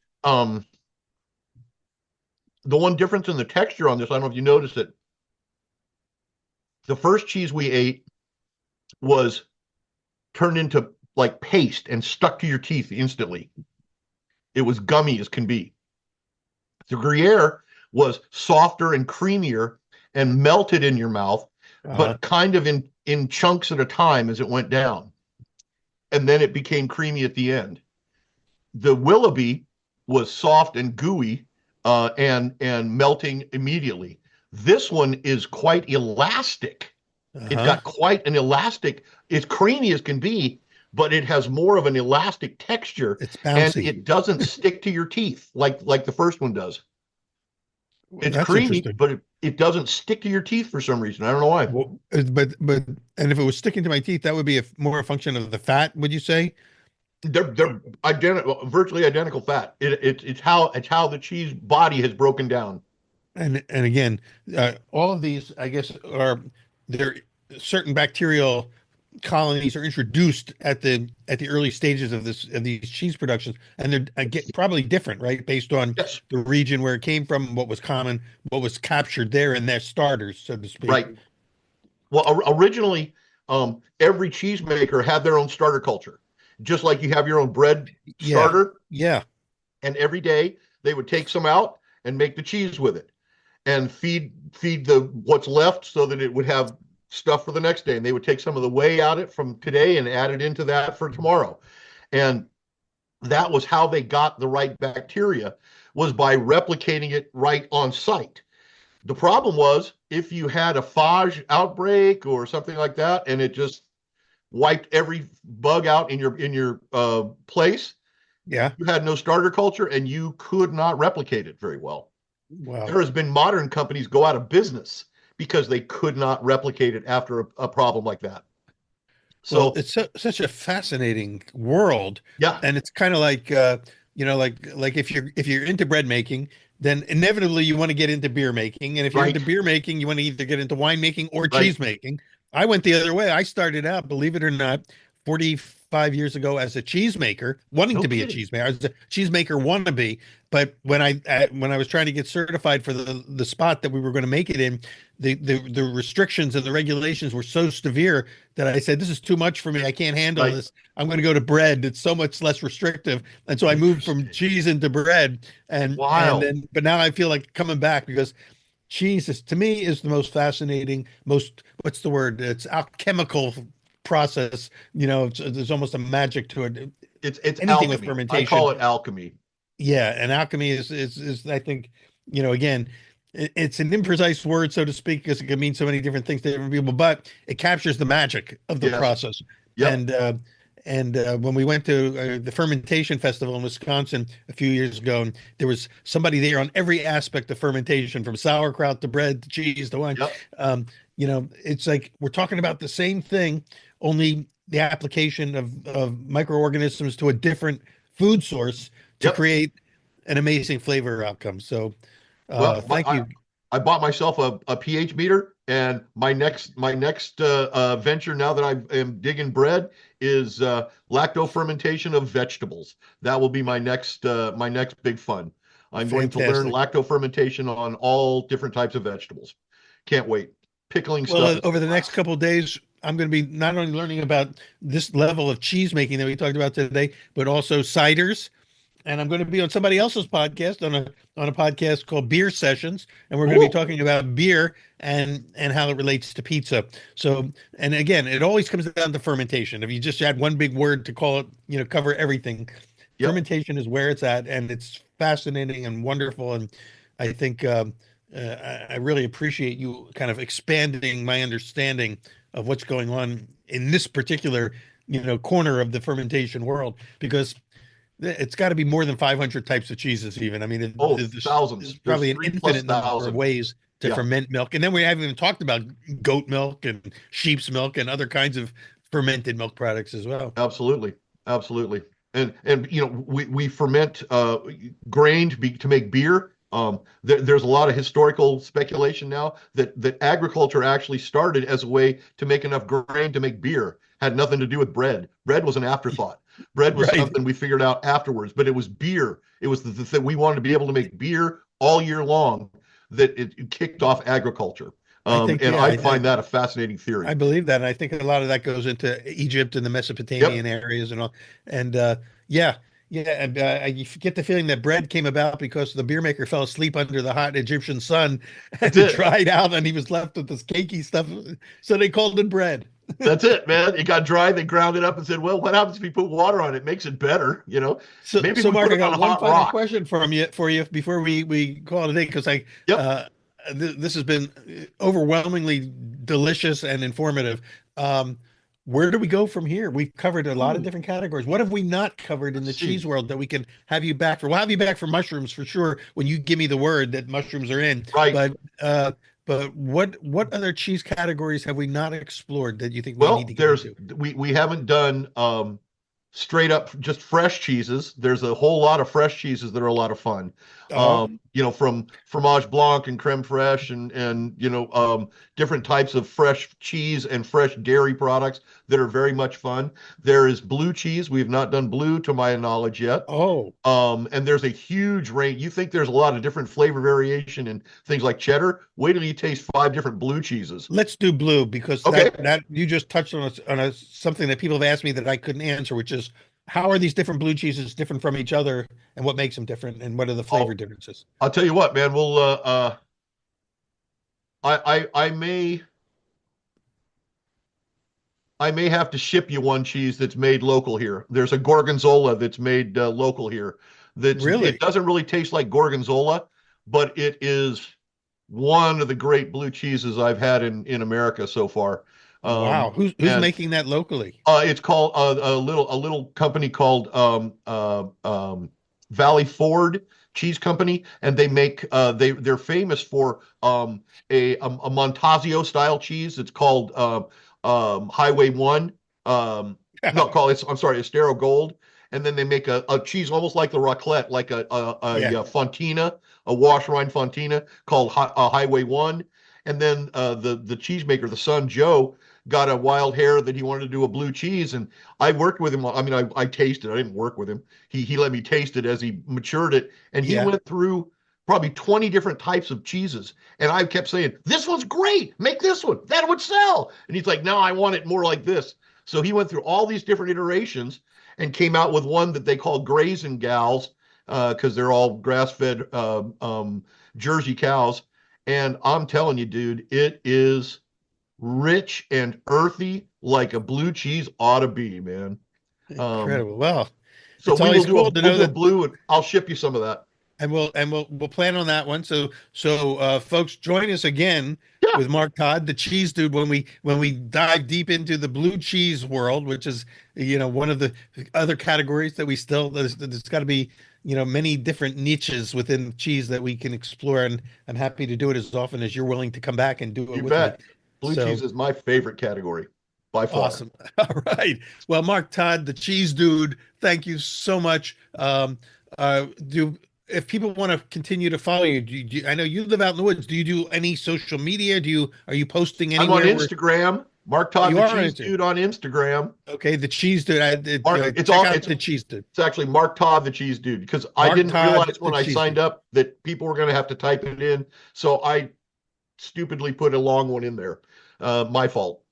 [SPEAKER 4] the one difference in the texture on this, I don't know if you noticed it. The first cheese we ate was turned into like paste and stuck to your teeth instantly. It was gummy as can be. The Gruyere was softer and creamier and melted in your mouth, but kind of in chunks at a time as it went down. And then it became creamy at the end. The Willoughby was soft and gooey and melting immediately. This one is quite elastic. It's got quite an elastic, it's creamy as can be, but it has more of an elastic texture.
[SPEAKER 5] It's bouncy.
[SPEAKER 4] And it doesn't stick to your teeth like the first one does. It's
[SPEAKER 5] That's
[SPEAKER 4] creamy, but it doesn't stick to your teeth for some reason. I don't know why.
[SPEAKER 5] Well, but if it was sticking to my teeth, that would be more a function of the fat, would you say?
[SPEAKER 4] They're identical, virtually identical fat. It's how the cheese body has broken down.
[SPEAKER 5] And again, all of these, I guess, they're certain bacterial colonies are introduced at the early stages of these cheese productions, and they're probably different, right, based on the region where it came from, what was common, what was captured there in their starters, so to speak.
[SPEAKER 4] Right. Well, originally, every cheesemaker had their own starter culture, just like you have your own bread starter.
[SPEAKER 5] Yeah.
[SPEAKER 4] And every day they would take some out and make the cheese with it, and feed the what's left so that it would have stuff for the next day. And they would take some of the whey out it from today and add it into that for tomorrow. And that was how they got the right bacteria, was by replicating it right on site. The problem was if you had a phage outbreak or something like that, and it just wiped every bug out in your place.
[SPEAKER 5] Yeah.
[SPEAKER 4] You had no starter culture and you could not replicate it very well.
[SPEAKER 5] Wow.
[SPEAKER 4] There has been modern companies go out of business because they could not replicate it after a problem like that. So
[SPEAKER 5] it's such a fascinating world.
[SPEAKER 4] Yeah.
[SPEAKER 5] And it's kind of like, like if you're into bread making, then inevitably you want to get into beer making. And if you're into beer making, you want to either get into wine making or cheese making. I went the other way. I started out, believe it or not, 45 years ago as a cheesemaker, wanting to be a cheesemaker. I was a cheesemaker wannabe. But when I was trying to get certified for the spot that we were going to make it in, the restrictions and the regulations were so severe that I said, this is too much for me. I can't handle this. I'm going to go to bread. It's so much less restrictive. And so I moved from cheese into bread. But now I feel like coming back because cheese is, to me, is the most fascinating, most, what's the word? It's alchemical process. There's almost a magic to it.
[SPEAKER 4] It's
[SPEAKER 5] Anything with
[SPEAKER 4] alchemy. I
[SPEAKER 5] fermentation.
[SPEAKER 4] call it alchemy.
[SPEAKER 5] Yeah, and alchemy is I think, again, it's an imprecise word, so to speak, because it can mean so many different things to different people, but it captures the magic of the
[SPEAKER 4] Yes.
[SPEAKER 5] process.
[SPEAKER 4] Yep.
[SPEAKER 5] And when we went to the fermentation festival in Wisconsin a few years ago, and there was somebody there on every aspect of fermentation, from sauerkraut to bread to cheese to wine.
[SPEAKER 4] Yep.
[SPEAKER 5] It's like we're talking about the same thing, only the application of microorganisms to a different food source to
[SPEAKER 4] Yep.
[SPEAKER 5] create an amazing flavor outcome. So,
[SPEAKER 4] Well,
[SPEAKER 5] thank you.
[SPEAKER 4] I bought myself a pH meter, and my next venture, now that I am digging bread, is lacto fermentation of vegetables. That will be my next big fun. I'm going to learn
[SPEAKER 5] Fantastic.
[SPEAKER 4] lacto fermentation on all different types of vegetables. Can't wait. Pickling
[SPEAKER 5] Well,
[SPEAKER 4] stuff is
[SPEAKER 5] over the next
[SPEAKER 4] class.
[SPEAKER 5] couple of days, I'm going to be not only learning about this level of cheese making that we talked about today, but also ciders. And I'm going to be on somebody else's podcast, on a podcast called Beer Sessions, and we're going to be
[SPEAKER 4] Ooh,
[SPEAKER 5] talking about beer and how it relates to pizza. So, and again, it always comes down to fermentation. If you just add one big word to call it, cover everything,
[SPEAKER 4] yep.
[SPEAKER 5] fermentation is where it's at, and it's fascinating and wonderful. And I think I really appreciate you kind of expanding my understanding of what's going on in this particular, corner of the fermentation world, because it's got to be more than 500 types of cheeses, even. I mean,
[SPEAKER 4] Oh,
[SPEAKER 5] there's
[SPEAKER 4] thousands. There's
[SPEAKER 5] probably an
[SPEAKER 4] three plus
[SPEAKER 5] infinite number of
[SPEAKER 4] thousand.
[SPEAKER 5] ways to
[SPEAKER 4] Yeah,
[SPEAKER 5] ferment milk. And then we haven't even talked about goat milk and sheep's milk and other kinds of fermented milk products as well.
[SPEAKER 4] absolutely. Absolutely. And we ferment grain to make beer. There's a lot of historical speculation now that agriculture actually started as a way to make enough grain to make beer. Had nothing to do with bread. Bread was an afterthought. Bread was
[SPEAKER 5] Right.
[SPEAKER 4] something we figured out afterwards, but it was beer. It was the thing we wanted to be able to make beer all year long, that it kicked off agriculture.
[SPEAKER 5] I think,
[SPEAKER 4] And
[SPEAKER 5] yeah,
[SPEAKER 4] I find that a fascinating
[SPEAKER 5] I
[SPEAKER 4] theory.
[SPEAKER 5] believe that. And I think a lot of that goes into Egypt and the Mesopotamian
[SPEAKER 4] Yep,
[SPEAKER 5] areas and all. And yeah, yeah. And I get the feeling that bread came about because the beer maker fell asleep under the hot Egyptian sun and
[SPEAKER 4] that's
[SPEAKER 5] it
[SPEAKER 4] it.
[SPEAKER 5] dried out and he was left with this cakey stuff. So they called it bread.
[SPEAKER 4] That's it, man. It got dry. They ground it up and said, "Well, what happens if you put water on it? It makes it better, you know?
[SPEAKER 5] So,
[SPEAKER 4] Maybe if
[SPEAKER 5] so
[SPEAKER 4] we put
[SPEAKER 5] Mark, I
[SPEAKER 4] it on
[SPEAKER 5] got
[SPEAKER 4] a
[SPEAKER 5] one
[SPEAKER 4] hot
[SPEAKER 5] final
[SPEAKER 4] rock."
[SPEAKER 5] question for you before we call it a day, because
[SPEAKER 4] Yep.
[SPEAKER 5] uh, this has been overwhelmingly delicious and informative. Um, where do we go from here? We've covered a lot of
[SPEAKER 4] Ooh,
[SPEAKER 5] different categories. What have we not covered in
[SPEAKER 4] let's
[SPEAKER 5] the cheese
[SPEAKER 4] see.
[SPEAKER 5] world that we can have you back for? We'll have you back for mushrooms for sure when you give me the word that mushrooms are in.
[SPEAKER 4] Right.
[SPEAKER 5] But what other cheese categories have we not explored that you think we need
[SPEAKER 4] Well,
[SPEAKER 5] to get
[SPEAKER 4] there's
[SPEAKER 5] into?
[SPEAKER 4] we haven't done straight up just fresh cheeses. There's a whole lot of fresh cheeses that are a lot of fun.
[SPEAKER 5] Oh,
[SPEAKER 4] From fromage blanc and creme fraiche and different types of fresh cheese and fresh dairy products that are very much fun. There is blue cheese. We have not done blue to my knowledge yet.
[SPEAKER 5] oh.
[SPEAKER 4] And there's a huge range. You think there's a lot of different flavor variation in things like cheddar? Wait till you taste 5 different blue cheeses.
[SPEAKER 5] Let's do blue, because
[SPEAKER 4] Okay.
[SPEAKER 5] that you just touched on something that people have asked me that I couldn't answer, which is how are these different blue cheeses different from each other, and what makes them different, and what are the flavor
[SPEAKER 4] Oh,
[SPEAKER 5] differences?
[SPEAKER 4] I'll tell you what, man. I may have to ship you one cheese that's made local here. There's a gorgonzola that's made local here. It
[SPEAKER 5] Really?
[SPEAKER 4] doesn't really taste like gorgonzola, but it is one of the great blue cheeses I've had in America so far.
[SPEAKER 5] Wow. Who's
[SPEAKER 4] And
[SPEAKER 5] making that locally?
[SPEAKER 4] It's called a little company called Valley Ford Cheese Company, and they make they're famous for a Montasio style cheese. It's called Highway One. No, call it. I'm sorry, Estero Gold. And then they make a cheese almost like the raclette, like
[SPEAKER 5] Yeah.
[SPEAKER 4] a fontina, a washed-rind fontina called Highway One. And then the cheesemaker, the son Joe, got a wild hair that he wanted to do a blue cheese, and I worked with him. I mean, I tasted. I didn't work with him. He let me taste it as he matured it, and he
[SPEAKER 5] Yeah.
[SPEAKER 4] went through probably 20 different types of cheeses. And I kept saying, "This one's great. Make this one. That would sell." And he's like, "No, I want it more like this." So he went through all these different iterations and came out with one that they call Grazing Gals, because they're all grass-fed Jersey cows. And I'm telling you, dude, it is rich and earthy like a blue cheese ought to be, man.
[SPEAKER 5] Incredible. Well,
[SPEAKER 4] So
[SPEAKER 5] it's
[SPEAKER 4] we will
[SPEAKER 5] always
[SPEAKER 4] do a
[SPEAKER 5] cool to know that,
[SPEAKER 4] blue, and I'll ship you some of that.
[SPEAKER 5] and we'll plan on that one. So folks, join us again
[SPEAKER 4] Yeah,
[SPEAKER 5] with Mark Todd, the cheese dude, when we dive deep into the blue cheese world, which is one of the other categories that we still there's got to be many different niches within cheese that we can explore, and I'm happy to do it as often as you're willing to come back and do it
[SPEAKER 4] you
[SPEAKER 5] with me.
[SPEAKER 4] bet. Blue
[SPEAKER 5] So
[SPEAKER 4] cheese is my favorite category by far.
[SPEAKER 5] awesome. All right. Well, Mark Todd, the cheese dude, thank you so much. Do If people want to continue to follow you, I know you live out in the woods. Do you do any social media? Are you posting
[SPEAKER 4] I'm on
[SPEAKER 5] anywhere where
[SPEAKER 4] Instagram. Mark Todd,
[SPEAKER 5] you
[SPEAKER 4] the
[SPEAKER 5] are
[SPEAKER 4] cheese
[SPEAKER 5] into?
[SPEAKER 4] dude on Instagram.
[SPEAKER 5] Okay, the cheese dude.
[SPEAKER 4] It's
[SPEAKER 5] Check
[SPEAKER 4] all
[SPEAKER 5] out
[SPEAKER 4] it's
[SPEAKER 5] the cheese dude.
[SPEAKER 4] it's actually Mark Todd, the cheese dude, because I
[SPEAKER 5] Mark
[SPEAKER 4] didn't
[SPEAKER 5] Todd,
[SPEAKER 4] realize
[SPEAKER 5] the
[SPEAKER 4] when I
[SPEAKER 5] cheese
[SPEAKER 4] signed
[SPEAKER 5] dude.
[SPEAKER 4] up that people were going to have to type it in. So I stupidly put a long one in there. My fault.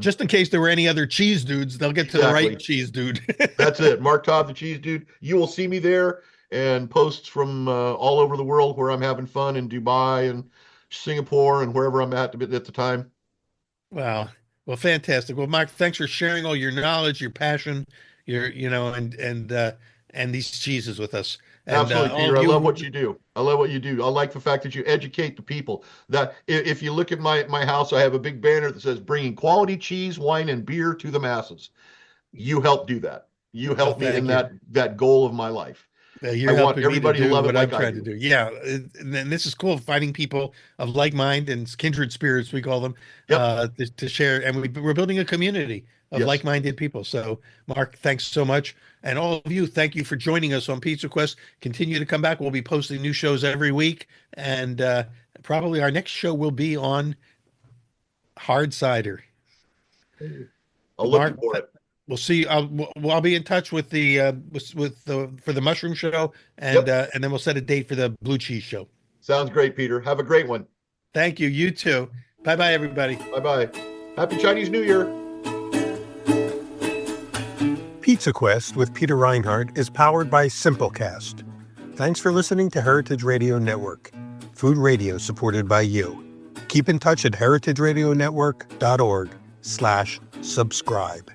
[SPEAKER 5] Just in case there were any other cheese dudes, they'll get to the
[SPEAKER 4] Exactly.
[SPEAKER 5] right cheese dude.
[SPEAKER 4] That's it. Mark Todd, the cheese dude. You will see me there, and posts from all over the world where I'm having fun in Dubai and Singapore and wherever I'm at the time.
[SPEAKER 5] Wow. Well, fantastic. Well, Mark, thanks for sharing all your knowledge, your passion, and these cheeses with us. And
[SPEAKER 4] Absolutely,
[SPEAKER 5] all
[SPEAKER 4] Peter.
[SPEAKER 5] of
[SPEAKER 4] I
[SPEAKER 5] you
[SPEAKER 4] love
[SPEAKER 5] who,
[SPEAKER 4] what you do. I love what you do. I like the fact that you educate the people. That if you look at my house, I have a big banner that says "Bringing quality cheese, wine, and beer to the masses." You help do that. You
[SPEAKER 5] well,
[SPEAKER 4] help me in
[SPEAKER 5] thank you.
[SPEAKER 4] that goal of my life. I
[SPEAKER 5] You're
[SPEAKER 4] want
[SPEAKER 5] helping me to
[SPEAKER 4] everybody to
[SPEAKER 5] do
[SPEAKER 4] love it
[SPEAKER 5] what I'm
[SPEAKER 4] like I
[SPEAKER 5] trying to
[SPEAKER 4] do.
[SPEAKER 5] do. Yeah, and this is cool. Finding people of like mind and kindred spirits, we call them,
[SPEAKER 4] Yep.
[SPEAKER 5] to share, and we're building a community of
[SPEAKER 4] Yes.
[SPEAKER 5] like-minded people. So, Mark, thanks so much, and all of you, thank you for joining us on Pizza Quest. Continue to come back. We'll be posting new shows every week, and probably our next show will be on hard cider.
[SPEAKER 4] I'll look
[SPEAKER 5] Mark,
[SPEAKER 4] for it.
[SPEAKER 5] we'll see. I'll be in touch with the for the mushroom show,
[SPEAKER 4] Yep.
[SPEAKER 5] and then we'll set a date for the blue cheese show.
[SPEAKER 4] Sounds great, Peter. Have a great one.
[SPEAKER 5] Thank you. You too. Bye bye, everybody.
[SPEAKER 4] Bye-bye. Happy Chinese New Year.
[SPEAKER 3] Pizza Quest with Peter Reinhardt is powered by Simplecast. Thanks for listening to Heritage Radio Network, food radio supported by you. Keep in touch at heritageradionetwork.org/subscribe.